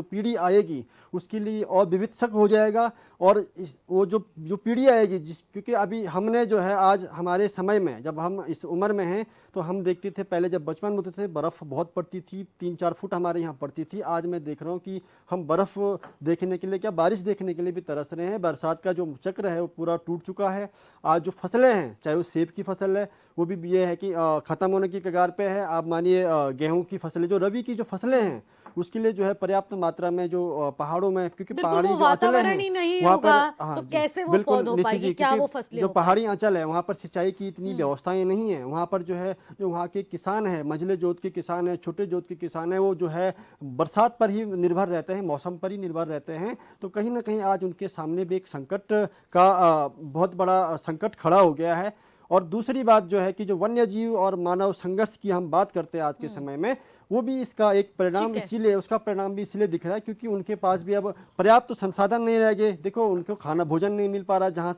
Speaker 5: पीढ़ी आएगी उसके लिए और विविधसक हो जाएगा। और वो जो पीढ़ी आएगी क्योंकि अभी हमने जो है आज हमारे समय में जब हम इस उम्र में हैं तो हम देखते थे, पहले जब बचपन में होते थे बर्फ़ बहुत पड़ती थी, 3-4 फुट हमारे यहाँ पड़ती थी। आज मैं देख रहा हूँ कि हम बर्फ़ देखने के लिए क्या बारिश देखने के लिए भी तरस रहे हैं। बरसात का जो चक्र है वो पूरा टूट चुका है। आज जो फसलें हैं, चाहे वो सेब की फसल है, वो भी ये है कि ख़त्म होने की कगार पे है। आप मानिए गेहूं की फसलें, जो रबी की जो फसलें हैं उसके लिए जो है पर्याप्त मात्रा में जो पहाड़ों में, क्योंकि पहाड़ी जो अंचल
Speaker 1: वातावरण ही नहीं होगा तो कैसे वो पौध हो
Speaker 5: निश्चित
Speaker 1: पाएगी,
Speaker 5: जी,
Speaker 1: क्या
Speaker 5: क्योंकि
Speaker 1: वो फसलें
Speaker 5: जो
Speaker 1: हो
Speaker 5: पहाड़ी अंचल है वहाँ पर सिंचाई की इतनी व्यवस्थाएं नहीं है। वहाँ पर जो है जो वहाँ के किसान है, मझले जोत के किसान है, छोटे जोत के किसान है, वो जो है बरसात पर ही निर्भर रहते हैं, मौसम पर ही निर्भर रहते हैं। तो कहीं ना कहीं आज उनके सामने भी एक संकट का बहुत बड़ा संकट खड़ा हो गया है। और दूसरी बात जो है कि जो वन्य जीव और मानव संघर्ष की हम बात करते हैं आज के समय में, वो भी इसका एक परिणाम इसीलिए, उसका परिणाम भी इसलिए दिख रहा है क्योंकि उनके पास भी अब पर्याप्त संसाधन नहीं रह गए। देखो उनको खाना भोजन नहीं मिल पा रहा, जहाँ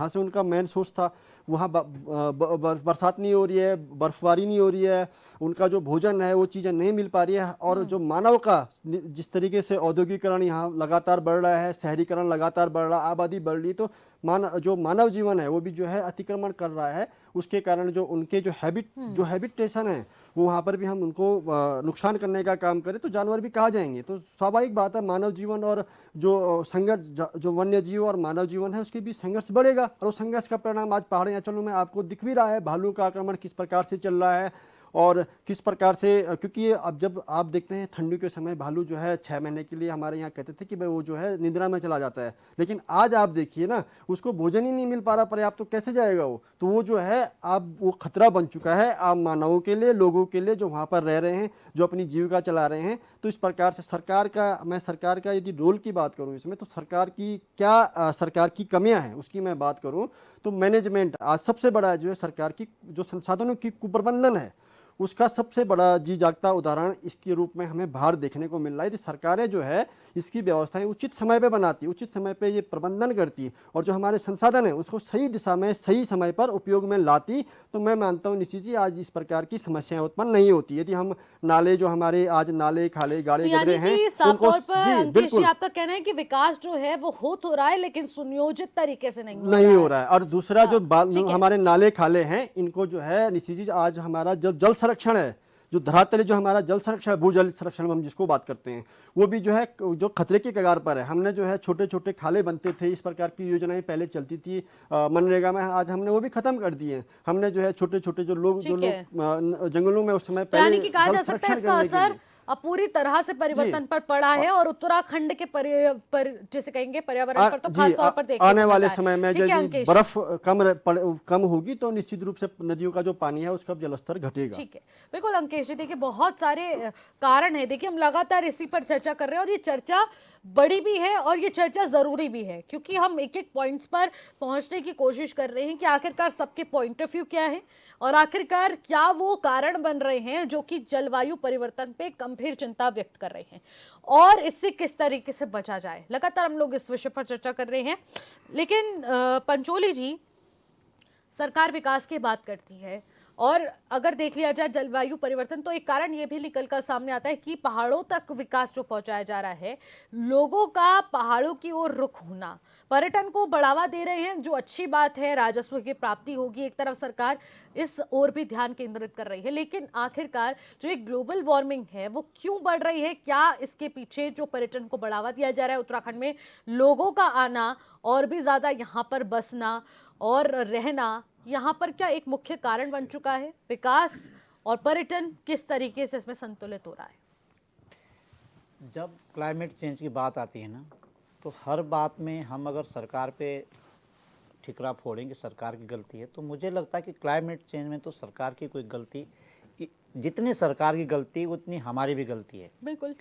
Speaker 5: से उनका मेन सोर्स था वहाँ बरसात नहीं हो रही है, बर्फबारी नहीं हो रही है, उनका जो भोजन है वो चीज़ें नहीं मिल पा रही है। और जो मानव का जिस तरीके से औद्योगिकरण यहाँ लगातार बढ़ रहा है, शहरीकरण लगातार बढ़ रहा है, आबादी बढ़ रही, तो जो मानव जीवन है वो भी जो है अतिक्रमण कर रहा है। उसके कारण जो उनके जो हैबिटेशन है वो वहाँ पर भी हम उनको नुकसान करने का काम करें तो जानवर भी कहाँ जाएंगे। तो स्वाभाविक बात है मानव जीवन और जो संघर्ष, जो वन्य जीव और मानव जीवन है उसके बीच संघर्ष बढ़ेगा। और उस संघर्ष का परिणाम आज पहाड़ी अंचलों में आपको दिख भी रहा है। भालू का आक्रमण किस प्रकार से चल रहा है और किस प्रकार से, क्योंकि ये अब जब आप देखते हैं ठंडी के समय भालू जो है 6 महीने के लिए हमारे यहाँ कहते थे कि भाई वो जो है निद्रा में चला जाता है, लेकिन आज आप देखिए ना उसको भोजन ही नहीं मिल पा रहा पर्याप्त, तो कैसे जाएगा वो, तो वो जो है अब वो खतरा बन चुका है आम मानवों के लिए, लोगों के लिए जो वहाँ पर रह रहे हैं, जो अपनी जीविका चला रहे हैं। तो इस प्रकार से मैं सरकार का यदि रोल की बात करूँ इसमें, तो सरकार की क्या सरकार की कमियां हैं उसकी मैं बात करूं तो मैनेजमेंट आज सबसे बड़ा जो है सरकार की जो संसाधनों की कुप्रबंधन है उसका सबसे बड़ा जी जागता उदाहरण इसके रूप में हमें बाहर देखने को मिल रहा है। कि सरकारें जो है इसकी व्यवस्थाएं उचित समय पे बनाती, उचित समय पे ये प्रबंधन करती और जो हमारे संसाधन है उसको सही दिशा में सही समय पर उपयोग में लाती, तो मैं मानता हूँ निश्चित जी आज इस प्रकार की समस्याएं उत्पन्न नहीं होती। यदि हम नाले जो हमारे आज नाले खाले गाड़े
Speaker 1: यानी
Speaker 5: गदरे हैं
Speaker 1: कि साफ
Speaker 5: उनको,
Speaker 1: तौर पर
Speaker 5: जी
Speaker 1: अंकेश जी
Speaker 5: बिल्कुल
Speaker 1: आपका कहना है कि विकास जो है वो हो रहा है लेकिन सुनियोजित तरीके से
Speaker 5: नहीं हो रहा है। और दूसरा जो
Speaker 1: ठीक है।
Speaker 5: हमारे नाले खाले हैं इनको जो है निश्चित जी आज हमारा जो जल संरक्षण है, जो धरातल जो हमारा जल संरक्षण, भूजल संरक्षण हम जिसको बात करते हैं, वो भी जो है जो खतरे की कगार पर है। हमने जो है छोटे छोटे खाले बनते थे, इस प्रकार की योजनाएं पहले चलती थी मनरेगा में, आज हमने वो भी खत्म कर दिए। हमने जो है छोटे छोटे जो लोग जंगलों में उस समय
Speaker 1: यानी कि कहा जा सकता है इसका असर अब पूरी तरह से परिवर्तन पर पड़ा है और उत्तराखंड के जैसे कहेंगे पर्यावरण पर तो खास तौर पर देखने
Speaker 5: आने
Speaker 1: को
Speaker 5: वाले
Speaker 1: मिला है।
Speaker 5: समय में
Speaker 1: ठीक है
Speaker 5: यदि
Speaker 1: अंकेश।
Speaker 5: बर्फ कम होगी तो निश्चित रूप से नदियों का जो पानी है उसका जलस्तर घटेगा।
Speaker 1: ठीक है, बिल्कुल अंकेश जी, देखिए बहुत सारे कारण है, देखिए हम लगातार इसी पर चर्चा कर रहे हैं और ये चर्चा बड़ी भी है और ये चर्चा जरूरी भी है क्योंकि हम एक एक पॉइंट्स पर पहुंचने की कोशिश कर रहे हैं कि आखिरकार सबके पॉइंट ऑफ व्यू क्या है और आखिरकार क्या वो कारण बन रहे हैं जो कि जलवायु परिवर्तन पे गंभीर चिंता व्यक्त कर रहे हैं और इससे किस तरीके से बचा जाए। लगातार हम लोग इस विषय पर चर्चा कर रहे हैं, लेकिन पंचोली जी, सरकार विकास की बात करती है और अगर देख लिया जाए जलवायु परिवर्तन तो एक कारण ये भी निकल कर सामने आता है कि पहाड़ों तक विकास जो पहुंचाया जा रहा है, लोगों का पहाड़ों की ओर रुख होना, पर्यटन को बढ़ावा दे रहे हैं जो अच्छी बात है, राजस्व की प्राप्ति होगी, एक तरफ सरकार इस ओर भी ध्यान केंद्रित कर रही है, लेकिन आखिरकार जो एक ग्लोबल वार्मिंग है वो क्यों बढ़ रही है, क्या इसके पीछे जो पर्यटन को बढ़ावा दिया जा रहा है, उत्तराखंड में लोगों का आना और भी ज्यादा यहाँ पर बसना और रहना, यहाँ पर क्या एक मुख्य कारण बन चुका है? विकास और पर्यटन किस तरीके से इसमें संतुलित हो रहा है?
Speaker 6: जब क्लाइमेट चेंज की बात आती है ना, तो हर बात में हम अगर सरकार पे ठिकरा फोड़ेंगे सरकार की गलती है, तो मुझे लगता है कि क्लाइमेट चेंज में तो सरकार की कोई गलती, जितनी सरकार की गलती उतनी हमारी भी गलती है।
Speaker 1: बिल्कुल,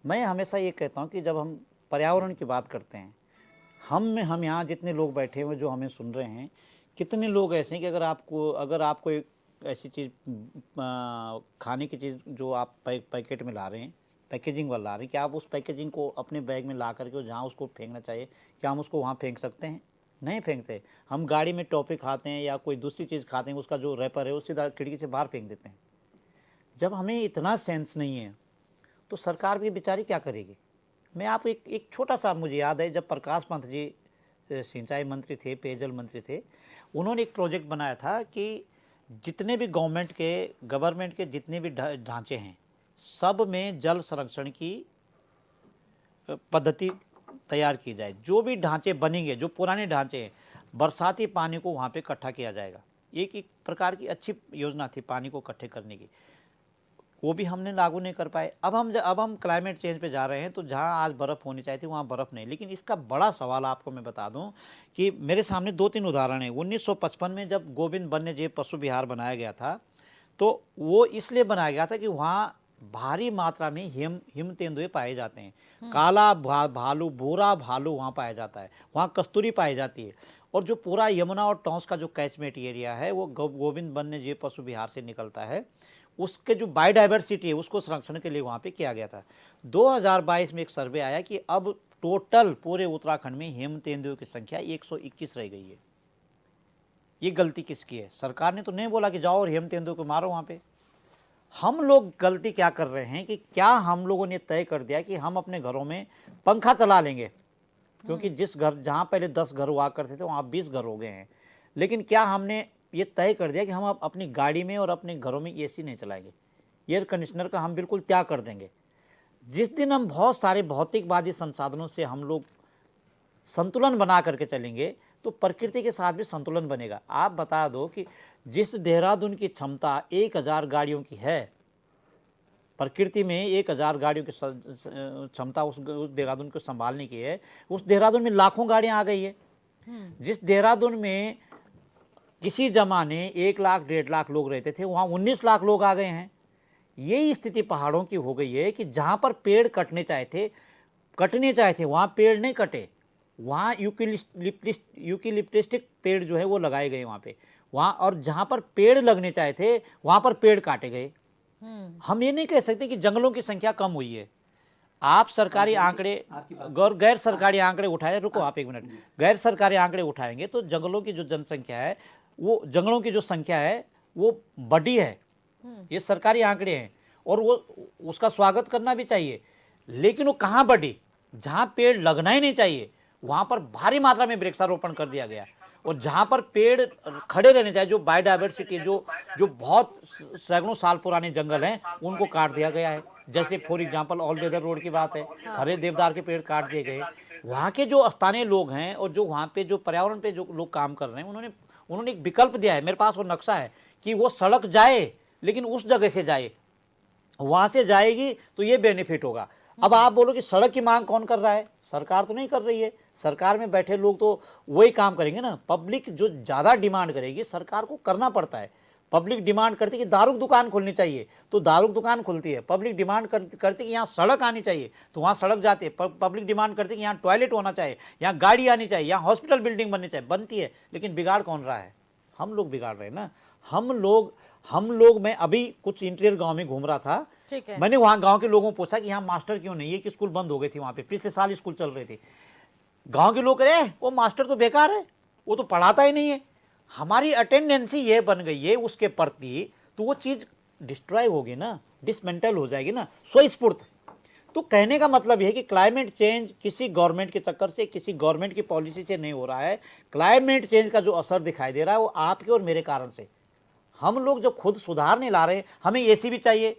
Speaker 6: मैं हमेशा ये कहता हूँ कि जब हम पर्यावरण की बात करते हैं, हम यहाँ जितने लोग बैठे हुए जो हमें सुन रहे हैं, कितने लोग ऐसे हैं कि अगर आपको एक ऐसी चीज़ खाने की चीज़ जो आप पैकेट में ला रहे हैं, पैकेजिंग वाला ला रहे हैं, कि आप उस पैकेजिंग को अपने बैग में ला करके जहाँ उसको फेंकना चाहिए, क्या हम उसको वहाँ फेंक सकते हैं? नहीं फेंकते। हम गाड़ी में टॉफ़ी खाते हैं या कोई दूसरी चीज़ खाते हैं, उसका जो रैपर है वो सीधा खिड़की से बाहर फेंक देते हैं। जब हमें इतना सेंस नहीं है तो सरकार भी बेचारी क्या करेगी? मैं आपको एक छोटा सा, मुझे याद है जब प्रकाश पंत जी सिंचाई मंत्री थे, पेयजल मंत्री थे, उन्होंने एक प्रोजेक्ट बनाया था कि जितने भी गवर्नमेंट के जितने भी ढांचे हैं, सब में जल संरक्षण की पद्धति तैयार की जाए। जो भी ढांचे बनेंगे, जो पुराने ढांचे हैं, बरसाती पानी को वहाँ पे इकट्ठा किया जाएगा। एक प्रकार की अच्छी योजना थी पानी को इकट्ठे करने की, वो भी हमने लागू नहीं कर पाए। अब हम क्लाइमेट चेंज पे जा रहे हैं, तो जहाँ आज बर्फ़ होनी चाहिए थी वहाँ बर्फ़ नहीं। लेकिन इसका बड़ा सवाल आपको मैं बता दूं कि मेरे सामने 2-3 उदाहरण हैं। 1955 में जब गोविंद वन्यजीव पशु विहार बनाया गया था, तो वो इसलिए बनाया गया था कि वहाँ भारी मात्रा में हिम तेंदुए पाए जाते हैं। काला भालू, भूरा भालू वहाँ पाया जाता है, वहाँ कस्तूरी पाई जाती है। और जो पूरा यमुना और टॉन्स का जो कैचमेंट एरिया है वो गोविंद वन्यजीव पशु विहार से निकलता है। उसके जो बायोडाइवर्सिटी है उसको संरक्षण के लिए वहाँ पे किया गया था। 2022 में एक सर्वे आया कि अब टोटल पूरे उत्तराखंड में हिम तेंदुओं की संख्या 121 रह गई है। ये गलती किसकी है? सरकार ने तो नहीं बोला कि जाओ और हिम तेंदुओं को मारो वहाँ पे। हम लोग गलती क्या कर रहे हैं कि क्या हम लोगों ने तय कर दिया कि हम अपने घरों में पंखा चला लेंगे, क्योंकि जिस घर जहाँ पहले 10 घर हुआ करते थे वहाँ 20 घर हो गए हैं। लेकिन क्या हमने ये तय कर दिया कि हम अब अपनी गाड़ी में और अपने घरों में एसी नहीं चलाएंगे, एयर कंडीशनर का हम बिल्कुल त्याग कर देंगे? जिस दिन हम बहुत सारे भौतिकवादी संसाधनों से हम लोग संतुलन बना करके चलेंगे, तो प्रकृति के साथ भी संतुलन बनेगा। आप बता दो कि जिस देहरादून की क्षमता 1000 गाड़ियों की है, प्रकृति में 1000 गाड़ियों की क्षमता उस देहरादून को संभालने की है, उस देहरादून में लाखों गाड़ियां आ गई है। जिस देहरादून में किसी जमाने 1 लाख 1.5 लाख लोग रहते थे, वहाँ 19 लाख लोग आ गए हैं। यही स्थिति पहाड़ों की हो गई है कि जहाँ पर पेड़ कटने चाहे थे वहाँ पेड़ नहीं कटे, वहाँ यूकेलिप्टिक पेड़ जो है वो लगाए गए वहाँ पे, वहाँ, और जहाँ पर पेड़ लगने चाहे थे वहाँ पर पेड़ काटे गए। हम ये नहीं कह सकते कि जंगलों की संख्या कम हुई है। आप सरकारी आंकड़े गैर सरकारी आंकड़े उठाए, रुको आप 1 मिनट, गैर सरकारी आंकड़े उठाएंगे तो जंगलों की जो जनसंख्या है, वो जंगलों की जो संख्या है वो बढ़ी है। ये सरकारी आंकड़े हैं और वो उसका स्वागत करना भी चाहिए, लेकिन वो कहाँ बढ़ी? जहाँ पेड़ लगना ही नहीं चाहिए वहाँ पर भारी मात्रा में वृक्षारोपण कर दिया गया, और जहाँ पर पेड़ खड़े रहने चाहिए, जो बायोडाइवर्सिटी जो बहुत सैकड़ों साल पुराने जंगल हैं, उनको काट दिया गया है। जैसे for example all weather road की बात है, हरे देवदार के पेड़ काट दिए गए। वहाँ के जो स्थानीय लोग हैं और जो वहाँ पे जो पर्यावरण पे जो लोग काम कर रहे हैं, उन्होंने एक विकल्प दिया है, मेरे पास वो नक्शा है कि वो सड़क जाए लेकिन उस जगह से जाए, वहाँ से जाएगी तो ये बेनिफिट होगा। अब आप बोलो कि सड़क की मांग कौन कर रहा है? सरकार तो नहीं कर रही है। सरकार में बैठे लोग तो वही काम करेंगे ना। पब्लिक जो ज़्यादा डिमांड करेगी, सरकार को करना पड़ता है। पब्लिक डिमांड करती है कि दारू की दुकान खोलनी चाहिए तो दारू की दुकान खुलती है। पब्लिक डिमांड करती है कि यहाँ सड़क आनी चाहिए तो वहाँ सड़क जाती है। पब्लिक डिमांड करती है कि यहाँ टॉयलेट होना चाहिए, यहाँ गाड़ी आनी चाहिए, यहाँ हॉस्पिटल बिल्डिंग बननी चाहिए, बनती है। लेकिन बिगाड़ कौन रहा है? हम लोग बिगाड़ रहे हैं ना। हम लोग मैं अभी कुछ इंटीरियर गांव में घूम रहा था,
Speaker 1: ठीक है।
Speaker 6: मैंने वहाँ गांव के लोगों को पूछा कि यहाँ मास्टर क्यों नहीं है, कि स्कूल बंद हो गई थी वहाँ पे, पिछले साल स्कूल चल रही थी। गांव के लोग कह रहे वो मास्टर तो बेकार है, वो तो पढ़ाता ही नहीं है। हमारी अटेंडेंसी ये बन गई है उसके प्रति, तो वो चीज़ डिस्ट्रॉय होगी ना, डिसमेंटल हो जाएगी ना, स्वस्फूर्त। तो कहने का मतलब यह है कि क्लाइमेट चेंज किसी गवर्नमेंट के चक्कर से, किसी गवर्नमेंट की पॉलिसी से नहीं हो रहा है। क्लाइमेट चेंज का जो असर दिखाई दे रहा है वो आपके और मेरे कारण से। हम लोग जब खुद सुधार नहीं ला रहे, हमें एसी भी चाहिए,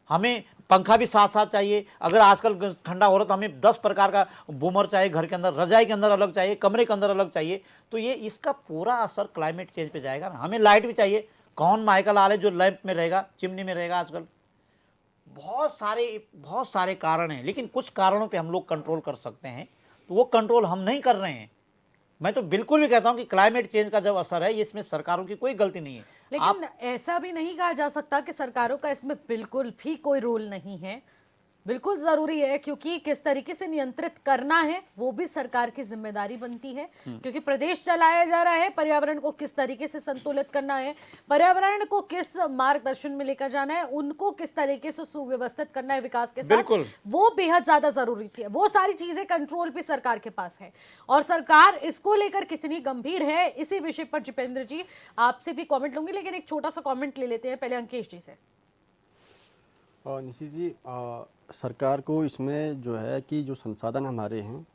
Speaker 6: हमें पंखा भी साथ साथ चाहिए। अगर आजकल ठंडा हो रहा तो हमें 10 प्रकार का बूमर चाहिए, घर के अंदर रजाई के अंदर अलग चाहिए, कमरे के अंदर अलग चाहिए। तो ये इसका पूरा असर क्लाइमेट चेंज पे जाएगा ना। हमें लाइट भी चाहिए। कौन माइकल आले जो लैंप में रहेगा, चिमनी में रहेगा आजकल? बहुत सारे कारण हैं, लेकिन कुछ कारणों पे हम लोग कंट्रोल कर सकते हैं, तो वो कंट्रोल हम नहीं कर रहे हैं। मैं तो बिल्कुल भी कहता हूं कि क्लाइमेट चेंज का जब असर है, इसमें सरकारों की कोई गलती नहीं है।
Speaker 1: लेकिन ऐसा भी नहीं कहा जा सकता कि सरकारों का इसमें बिल्कुल भी कोई रोल नहीं है। बिल्कुल जरूरी है, क्योंकि किस तरीके से नियंत्रित करना है वो भी सरकार की जिम्मेदारी बनती है। क्योंकि प्रदेश चलाया जा रहा है, पर्यावरण को किस तरीके से संतुलित करना है, पर्यावरण को किस मार्गदर्शन में लेकर जाना है, उनको किस तरीके से सुव्यवस्थित करना है विकास के साथ, वो बेहद ज्यादा जरूरी है। वो सारी चीजें कंट्रोल भी सरकार के पास है, और सरकार इसको लेकर कितनी गंभीर है, इसी विषय पर जितेंद्र जी आपसे भी कॉमेंट लूंगी। लेकिन एक छोटा सा कॉमेंट ले लेते हैं पहले अंकेश जी से।
Speaker 5: निशी जी, सरकार को इसमें जो है कि जो संसाधन हमारे हैं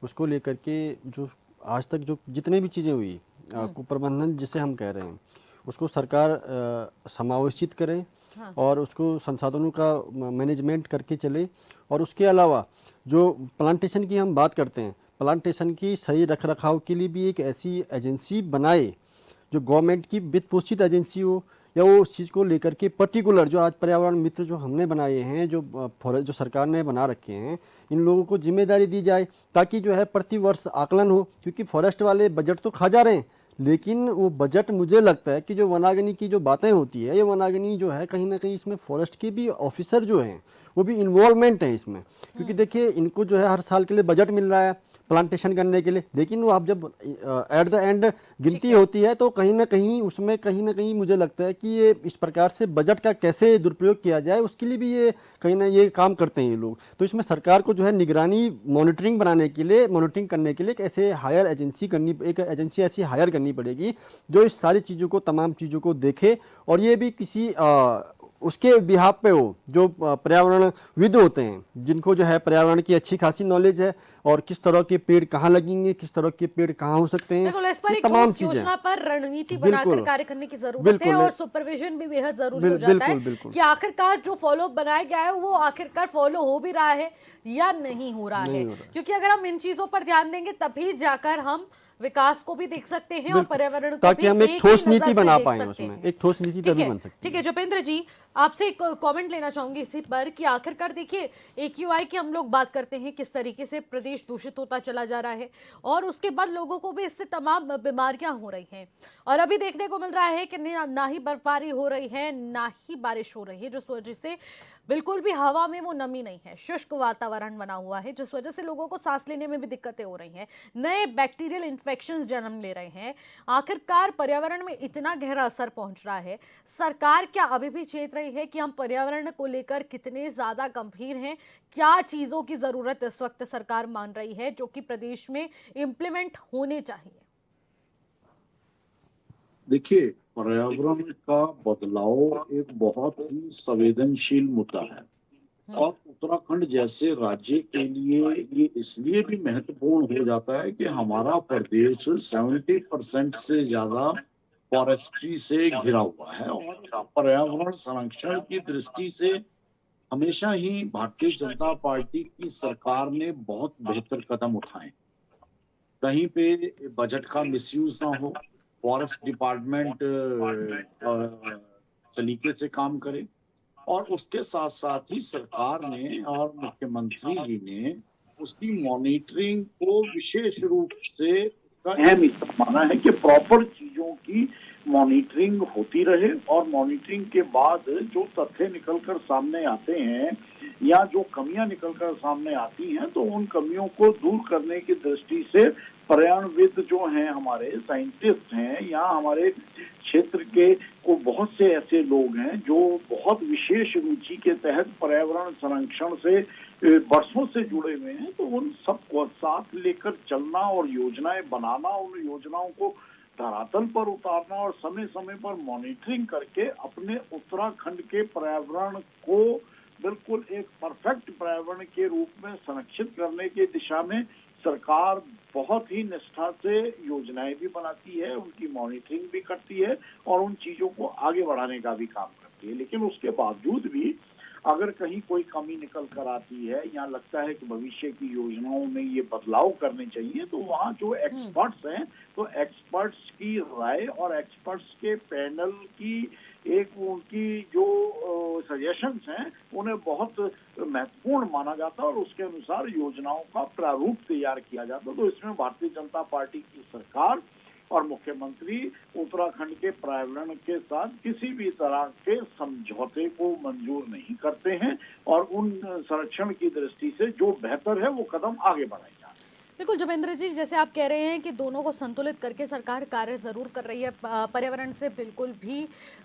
Speaker 5: उसको लेकर के जो आज तक जो जितने भी चीज़ें हुई, कुप्रबंधन जिसे हम कह रहे हैं, उसको सरकार समावेशित करे। हाँ। और उसको संसाधनों का मैनेजमेंट करके चले। और उसके अलावा जो प्लांटेशन की हम बात करते हैं, प्लांटेशन की सही रख रखाव के लिए भी एक ऐसी एजेंसी बनाए जो गवर्नमेंट की वित्त पोषित एजेंसी हो, या वो उस चीज़ को लेकर के पर्टिकुलर जो आज पर्यावरण मित्र जो हमने बनाए हैं, जो सरकार ने बना रखे हैं, इन लोगों को जिम्मेदारी दी जाए, ताकि जो है प्रति वर्ष आकलन हो। क्योंकि फॉरेस्ट वाले बजट तो खा जा रहे हैं, लेकिन वो बजट मुझे लगता है कि जो वनाग्नि की जो बातें होती है, ये वनाग्नि जो है कहीं ना कहीं इसमें फॉरेस्ट के भी ऑफिसर जो हैं वो भी इन्वॉल्वमेंट है इसमें। क्योंकि देखिए इनको जो है हर साल के लिए बजट मिल रहा है प्लांटेशन करने के लिए, लेकिन वो आप जब एट द एंड गिनती होती है तो कहीं ना कहीं उसमें कहीं ना कहीं मुझे लगता है कि ये इस प्रकार से बजट का कैसे दुरुपयोग किया जाए, उसके लिए भी ये कहीं ना ये काम करते हैं ये लोग। तो इसमें सरकार को जो है निगरानी मॉनिटरिंग बनाने के लिए, मॉनिटरिंग करने के लिए एक ऐसे हायर एजेंसी एक एजेंसी ऐसी हायर करनी पड़ेगी जो इस सारी चीज़ों को, तमाम चीज़ों को देखे। और ये भी किसी उसके बिहाफ पे हो जो पर्यावरणविद होते हैं, जिनको जो है पर्यावरण की अच्छी खासी नॉलेज है, और किस तरह के पेड़ कहाँ लगेंगे, किस तरह के पेड़ कहाँ हो सकते हैं,
Speaker 1: तमाम योजना पर रणनीति बनाकर कार्य करने की जरूरत है। और सुपरविजन भी बेहद जरूरी हो जाता है कि आखिरकार जो फॉलो बनाया गया है वो आखिरकार फॉलो हो भी रहा है या नहीं हो रहा है। क्योंकि अगर हम इन चीजों पर ध्यान देंगे तभी जाकर हम विकास को भी देख सकते हैं और
Speaker 5: बिल्कुल,
Speaker 1: पर्यावरण को
Speaker 5: ताकि
Speaker 1: भी
Speaker 5: हम एक
Speaker 1: ही
Speaker 5: ठोस
Speaker 1: नजर
Speaker 5: नीति
Speaker 1: से
Speaker 5: बना
Speaker 1: देख
Speaker 5: पाए
Speaker 1: सकते
Speaker 5: उसमें,
Speaker 1: हैं।
Speaker 5: एक ठोस नीति
Speaker 1: ठीक
Speaker 5: तभी
Speaker 1: है,
Speaker 5: बन सकती
Speaker 1: ठीक है जोपेंद्र जी, आपसे एक कमेंट लेना चाहूंगी इसी पर कि आखिरकार देखिए AQI की हम लोग बात करते हैं, किस तरीके से प्रदेश दूषित होता चला जा रहा है और उसके बाद लोगों को भी इससे तमाम बीमारियां हो रही हैं और अभी देखने को मिल रहा है कि ना ही बर्फबारी हो रही है ना ही बारिश हो रही है, जिस वजह से बिल्कुल भी हवा में वो नमी नहीं है, शुष्क वातावरण बना हुआ है, जिस वजह से लोगों को सांस लेने में भी दिक्कतें हो रही हैं, नए बैक्टीरियल इन्फेक्शंस जन्म ले रहे हैं। आखिरकार पर्यावरण में इतना गहरा असर पहुंच रहा है, सरकार क्या अभी भी चेत रही है कि हम पर्यावरण को लेकर कितने ज्यादा गंभीर हैं? क्या चीजों की जरूरत इस वक्त सरकार मान रही है जो कि प्रदेश में इंप्लीमेंट होने चाहिए?
Speaker 3: देखिए, पर्यावरण का बदलाव एक बहुत ही संवेदनशील मुद्दा है और उत्तराखंड जैसे राज्य के लिए ये इसलिए भी महत्वपूर्ण हो जाता है कि हमारा प्रदेश 70% से ज्यादा फॉरेस्ट्री से घिरा हुआ है और पर्यावरण संरक्षण की दृष्टि से हमेशा ही भारतीय जनता पार्टी की सरकार ने बहुत बेहतर कदम उठाए। कहीं पे बजट का मिसयूज ना हो, फॉरेस्ट डिपार्टमेंट सलीके से काम करे और उसके साथ साथ ही सरकार ने और मुख्यमंत्री जी ने उसकी मॉनिटरिंग को विशेष रूप से उसका अहम हिस्सा माना है कि प्रॉपर चीजों की मॉनिटरिंग होती रहे और मॉनिटरिंग के बाद जो तथ्य निकलकर सामने आते हैं या जो कमियां निकलकर सामने आती हैं तो उन कमियों को दूर करने की दृष्टि से पर्यावरणविद जो हैं, हमारे साइंटिस्ट हैं या हमारे क्षेत्र के को बहुत से ऐसे लोग हैं जो बहुत विशेष रुचि के तहत पर्यावरण संरक्षण से वर्षों से जुड़े हुए हैं, तो उन सबको साथ लेकर चलना और योजनाएं बनाना, उन योजनाओं को धरातल पर उतारना और समय समय पर मॉनिटरिंग करके अपने उत्तराखंड के पर्यावरण को बिल्कुल एक परफेक्ट पर्यावरण के रूप में संरक्षित करने की दिशा में सरकार बहुत ही निष्ठा से योजनाएं भी बनाती है, उनकी मॉनिटरिंग भी करती है और उन चीजों को आगे बढ़ाने का भी काम करती है। लेकिन उसके बावजूद भी अगर कहीं कोई कमी निकल कर आती है या लगता है कि भविष्य की योजनाओं में ये बदलाव करने चाहिए, तो वहाँ जो एक्सपर्ट्स हैं, तो एक्सपर्ट्स की राय और एक्सपर्ट्स के पैनल की एक उनकी जो सजेशंस हैं उन्हें बहुत महत्वपूर्ण माना जाता है और उसके अनुसार योजनाओं का प्रारूप तैयार किया जाता है। तो इसमें भारतीय जनता पार्टी की सरकार और मुख्यमंत्री उत्तराखंड के पर्यावरण के साथ किसी भी तरह के समझौते को मंजूर नहीं करते हैं और उन संरक्षण की दृष्टि से जो बेहतर है वो कदम आगे बढ़ाए जा रहे हैं।
Speaker 1: बिल्कुल जोपेंद्र जी, जैसे आप कह रहे हैं कि दोनों को संतुलित करके सरकार कार्य जरूर कर रही है, पर्यावरण से बिल्कुल भी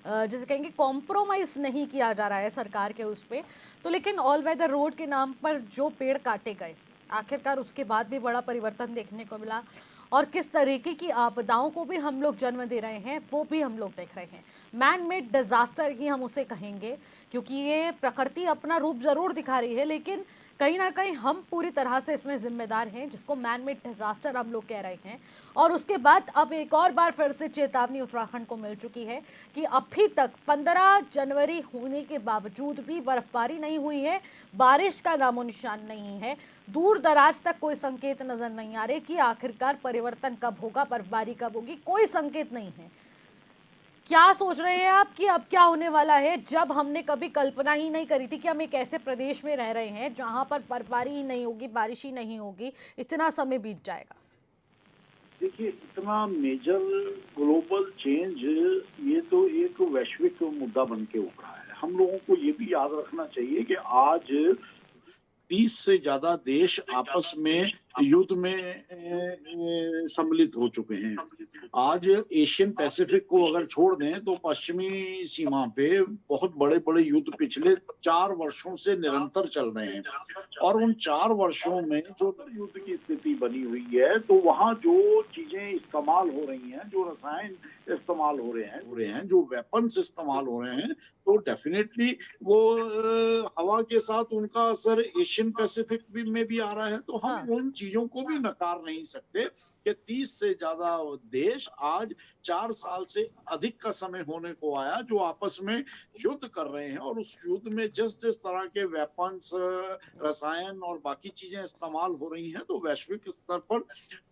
Speaker 1: जैसे कहेंगे कॉम्प्रोमाइज नहीं किया जा रहा है सरकार के उस पे, तो लेकिन ऑल वेदर रोड के नाम पर जो पेड़ काटे गए, आखिरकार उसके बाद भी बड़ा परिवर्तन देखने को मिला और किस तरीके की आपदाओं को भी हम लोग जन्म दे रहे हैं वो भी हम लोग देख रहे हैं। मैन मेड डिजास्टर ही हम उसे कहेंगे, क्योंकि ये प्रकृति अपना रूप जरूर दिखा रही है लेकिन कहीं ना कहीं हम पूरी तरह से इसमें जिम्मेदार हैं, जिसको मैन मेड डिजास्टर हम लोग कह रहे हैं। और उसके बाद अब एक और बार फिर से चेतावनी उत्तराखंड को मिल चुकी है कि अभी तक 15 जनवरी होने के बावजूद भी बर्फबारी नहीं हुई है, बारिश का नामो निशान नहीं है, दूर दराज तक कोई संकेत नजर नहीं आ रहे कि आखिरकार परिवर्तन कब होगा, बर्फबारी कब होगी, कोई संकेत नहीं है। क्या सोच रहे हैं आप कि अब क्या होने वाला है, जब हमने कभी कल्पना ही नहीं करी थी कि हम एक ऐसे प्रदेश में रह रहे हैं जहां पर बर्फबारी ही नहीं होगी, बारिश ही नहीं होगी, इतना समय बीत जाएगा?
Speaker 7: देखिए, इतना मेजर ग्लोबल चेंज ये तो एक वैश्विक मुद्दा बन के उभरा है। हम लोगों को ये भी याद रखना चाहिए कि आज
Speaker 3: 30 से ज्यादा देश आपस में युद्ध में सम्मिलित हो चुके हैं। आज एशियन पैसिफिक को अगर छोड़ दें तो पश्चिमी सीमा पे बहुत बड़े बड़े युद्ध पिछले 4 वर्षों से निरंतर चल रहे हैं और उन 4 वर्षों में जो
Speaker 7: युद्ध की स्थिति बनी हुई है, तो वहाँ जो चीजें इस्तेमाल हो रही हैं, जो रसायन इस्तेमाल हो रहे हैं,
Speaker 3: जो वेपन्स इस्तेमाल हो रहे हैं, तो डेफिनेटली वो हवा के साथ उनका असर एशियन पैसिफिक में भी आ रहा है। तो हम उन चीजों को भी नकार नहीं सकते कि 30 से ज्यादा देश आज 4 साल से अधिक का समय होने को आया जो आपस में युद्ध कर रहे हैं, और उस युद्ध में जिस जिस तरह के वेपन्स, रसायन और बाकी चीजें इस्तेमाल हो रही हैं, तो वैश्विक स्तर पर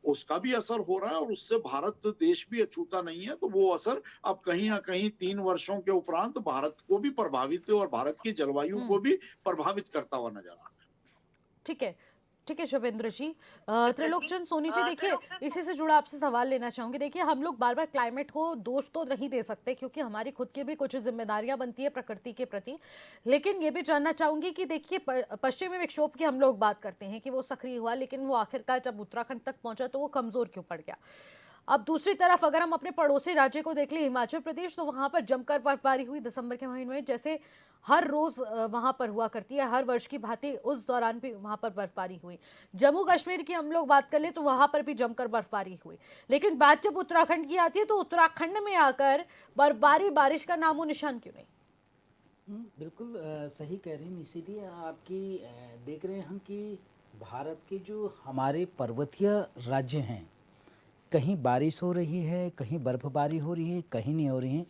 Speaker 3: उसका भी असर हो रहा है, और उससे भारत देश भी अछूता नहीं है। तो वो असर अब कहीं ना कहीं 3 वर्षों के उपरांत भारत को भी प्रभावित और भारत की जलवायु को भी प्रभावित करता हुआ नजर आ रहा है।
Speaker 1: ठीक है, ठीक है शुभेंद्र जी। त्रिलोकचंद सोनी जी, देखिए इसी से जुड़ा आपसे सवाल लेना चाहूंगी। देखिए हम लोग बार बार क्लाइमेट को दोष तो नहीं दे सकते क्योंकि हमारी खुद की भी कुछ जिम्मेदारियां बनती है प्रकृति के प्रति, लेकिन ये भी जानना चाहूंगी कि देखिए पश्चिमी विक्षोभ की हम लोग बात करते हैं कि वो सक्रिय हुआ, लेकिन वो आखिरकार जब उत्तराखंड तक पहुंचा तो वो कमजोर क्यों पड़ गया। अब दूसरी तरफ अगर हम अपने पड़ोसी राज्य को देख लें, हिमाचल प्रदेश, तो वहां पर जमकर बर्फबारी हुई दिसंबर के महीने में, जैसे हर रोज वहां पर हुआ करती है, हर वर्ष की भांति उस दौरान भी वहां पर बर्फबारी हुई। जम्मू कश्मीर की हम लोग बात कर ले तो वहां पर भी जमकर बर्फबारी हुई, लेकिन बात जब उत्तराखंड की आती है तो उत्तराखंड में आकर बर्फबारी, बारिश का नामो निशान क्यों नहीं?
Speaker 2: बिल्कुल सही कह रही हैं, इसीलिए आपकी देख रहे हैं हम कि भारत के जो हमारे पर्वतीय राज्य हैं, कहीं बारिश हो रही है, कहीं बर्फबारी हो रही है, कहीं नहीं हो रही है।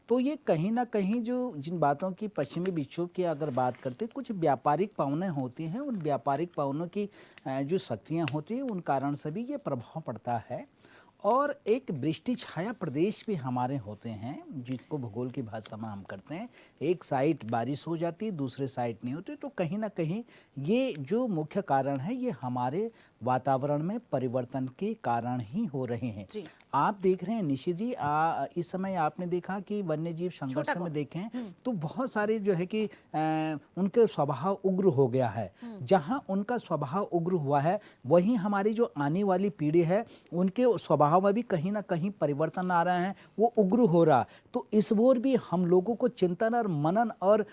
Speaker 2: तो ये कहीं ना कहीं जो जिन बातों की पश्चिमी विक्षोभ की अगर बात करते, कुछ व्यापारिक पवनें होती हैं, उन व्यापारिक पवनों की जो शक्तियाँ होती हैं उन कारण से भी ये प्रभाव पड़ता है। और एक वृष्टि छाया प्रदेश भी हमारे होते हैं जिसको भूगोल की भाषा में हम करते हैं, एक साइड बारिश हो जाती है, दूसरे साइड नहीं होती। तो कहीं ना कहीं ये जो मुख्य कारण है ये हमारे वातावरण में परिवर्तन के कारण ही हो रहे हैं। आप देख रहे हैं निशि जी, इस समय आपने देखा कि वन्य जीव संघर्ष में देखें तो बहुत सारे जो है कि उनके स्वभाव उग्र हो गया है। जहां उनका स्वभाव उग्र हुआ है वहीं हमारी जो आने वाली पीढ़ी है उनके स्वभाव में भी कहीं ना कहीं परिवर्तन आ रहे हैं, वो उग्र हो रहा। तो इस ओर भी हम लोगों को चिंतन और मनन और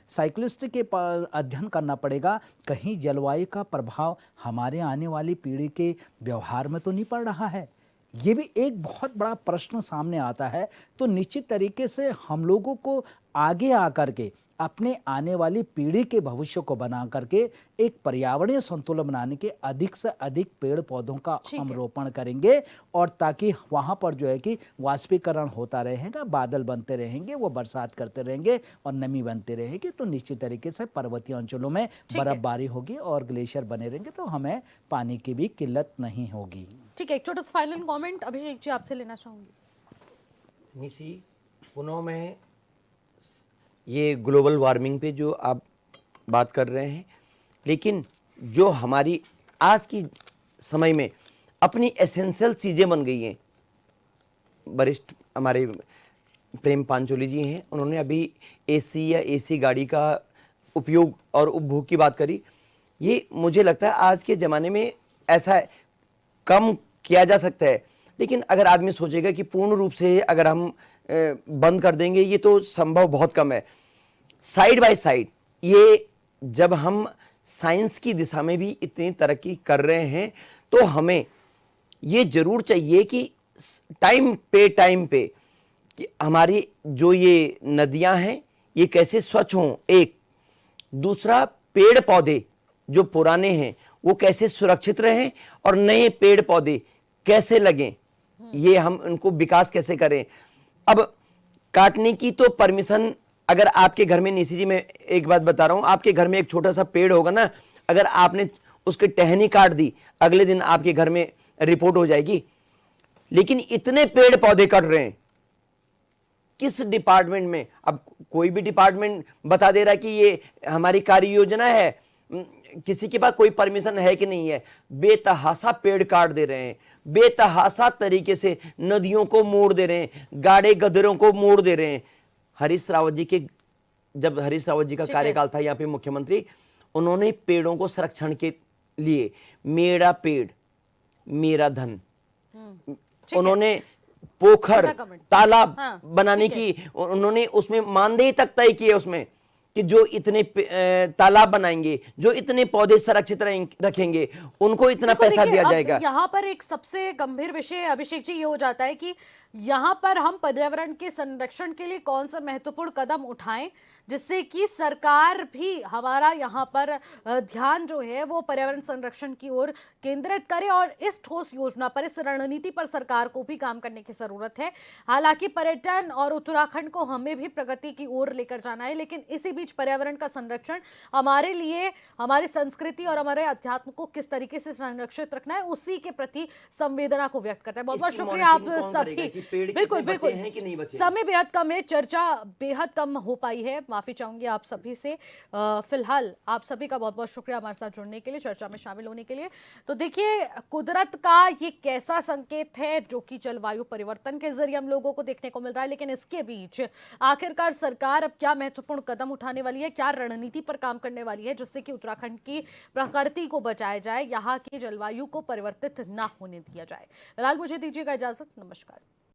Speaker 2: साइक्लिस्ट के अध्ययन करना पड़ेगा। कहीं जलवायु का प्रभाव हमारे आने वाली पीढ़ी के व्यवहार में तो नहीं पड़ रहा है, ये भी एक बहुत बड़ा प्रश्न सामने आता है। तो निश्चित तरीके से हम लोगों को आगे आकर के अपने आने वाली पीढ़ी के भविष्य को बना करके एक पर्यावरणीय संतुलन बनाने के अधिक से अधिक पेड़ पौधों का हम रोपण करेंगे, और ताकि वहां पर जो है कि वाष्पीकरण होता रहेगा, बादल बनते रहेंगे, वो बरसात करते रहेंगे और नमी बनते रहेगी, तो निश्चित तरीके से पर्वतीय अंचलों में बर्फबारी होगी और ग्लेशियर बने रहेंगे, तो हमें पानी की भी किल्लत नहीं होगी।
Speaker 1: ठीक है, एक छोटा सा फाइनल कमेंट अभिषेक जी आपसे लेना चाहूंगी।
Speaker 4: निशी, पुनः मैं ये ग्लोबल वार्मिंग पे जो आप बात कर रहे हैं, लेकिन जो हमारी आज की समय में अपनी एसेंशियल चीज़ें बन गई हैं, वरिष्ठ हमारे प्रेम पांचोली जी हैं, उन्होंने अभी एसी या एसी गाड़ी का उपयोग और उपभोग की बात करी। ये मुझे लगता है आज के ज़माने में ऐसा कम किया जा सकता है, लेकिन अगर आदमी सोचेगा कि पूर्ण रूप से अगर हम बंद कर देंगे, ये तो संभव बहुत कम है। साइड बाय साइड ये जब हम साइंस की दिशा में भी इतनी तरक्की कर रहे हैं, तो हमें ये जरूर चाहिए कि टाइम पे कि हमारी जो ये नदियां हैं ये कैसे स्वच्छ हों, एक दूसरा पेड़ पौधे जो पुराने हैं वो कैसे सुरक्षित रहें और नए पेड़ पौधे कैसे लगें, ये हम उनको विकास कैसे करें। अब काटने की तो परमिशन, अगर आपके घर में, निशी जी मैं एक बात बता रहा हूं, आपके घर में एक छोटा सा पेड़ होगा ना, अगर आपने उसकी टहनी काट दी, अगले दिन आपके घर में रिपोर्ट हो जाएगी। लेकिन इतने पेड़ पौधे कट रहे हैं, किस डिपार्टमेंट में, अब कोई भी डिपार्टमेंट बता दे रहा है कि ये हमारी कार्य योजना है, किसी के पास कोई परमिशन है कि नहीं है। बेतहाशा पेड़ काट दे रहे हैं, बेतहाशा तरीके से नदियों को मोड़ दे रहे हैं, गाड़े गधरों को मोड़ दे रहे हैं। हरीश रावत जी के, जब हरीश रावत जी का कार्यकाल था यहाँ पे मुख्यमंत्री, उन्होंने पेड़ों को संरक्षण के लिए मेरा पेड़ मेरा धन, उन्होंने पोखर तालाब बनाने की, उन्होंने उसमें मानदेय तक तय किए उसमें कि जो इतने तालाब बनाएंगे, जो इतने पौधे संरक्षित रखेंगे, उनको इतना
Speaker 1: देखो,
Speaker 4: पैसा
Speaker 1: देखिए,
Speaker 4: दिया
Speaker 1: अब
Speaker 4: जाएगा।
Speaker 1: यहाँ पर एक सबसे गंभीर विषय अभिषेक जी ये हो जाता है कि यहाँ पर हम पर्यावरण के संरक्षण के लिए कौन सा महत्वपूर्ण कदम उठाएं जिससे कि सरकार भी हमारा यहाँ पर ध्यान जो है वो पर्यावरण संरक्षण की ओर केंद्रित करे, और इस ठोस योजना पर, इस रणनीति पर सरकार को भी काम करने की जरूरत है। हालांकि पर्यटन और उत्तराखंड को हमें भी प्रगति की ओर लेकर जाना है, लेकिन इसी बीच पर्यावरण का संरक्षण हमारे लिए, हमारी संस्कृति और हमारे अध्यात्म को किस तरीके से संरक्षित रखना है, उसी के प्रति संवेदना को व्यक्त करता है। बहुत बहुत
Speaker 4: इसकी
Speaker 1: शुक्रिया आप
Speaker 4: मॉनिटरिंग कौन करेगा
Speaker 1: सभी।
Speaker 4: कि पेड़
Speaker 1: बिल्कुल
Speaker 4: कितने
Speaker 1: बिल्कुल,
Speaker 4: बचे हैं कि नहीं बचे हैं?
Speaker 1: समय बेहद कम है, चर्चा बेहद कम हो पाई है, माफी चाहूंगी आप सभी से। फिलहाल आप सभी का बहुत बहुत शुक्रिया हमारे साथ जुड़ने के लिए, चर्चा में शामिल होने के लिए। तो देखिए, कुदरत का ये कैसा संकेत है जो कि जलवायु परिवर्तन के जरिए हम लोगों को देखने को मिल रहा है, लेकिन इसके बीच आखिरकार सरकार अब क्या महत्वपूर्ण कदम उठाने वाली है, क्या रणनीति पर काम करने वाली है जिससे कि उत्तराखंड की प्रकृति को बचाया जाए, यहाँ की जलवायु को परिवर्तित ना होने दिया जाए। फिलहाल मुझे दीजिएगा इजाजत, नमस्कार।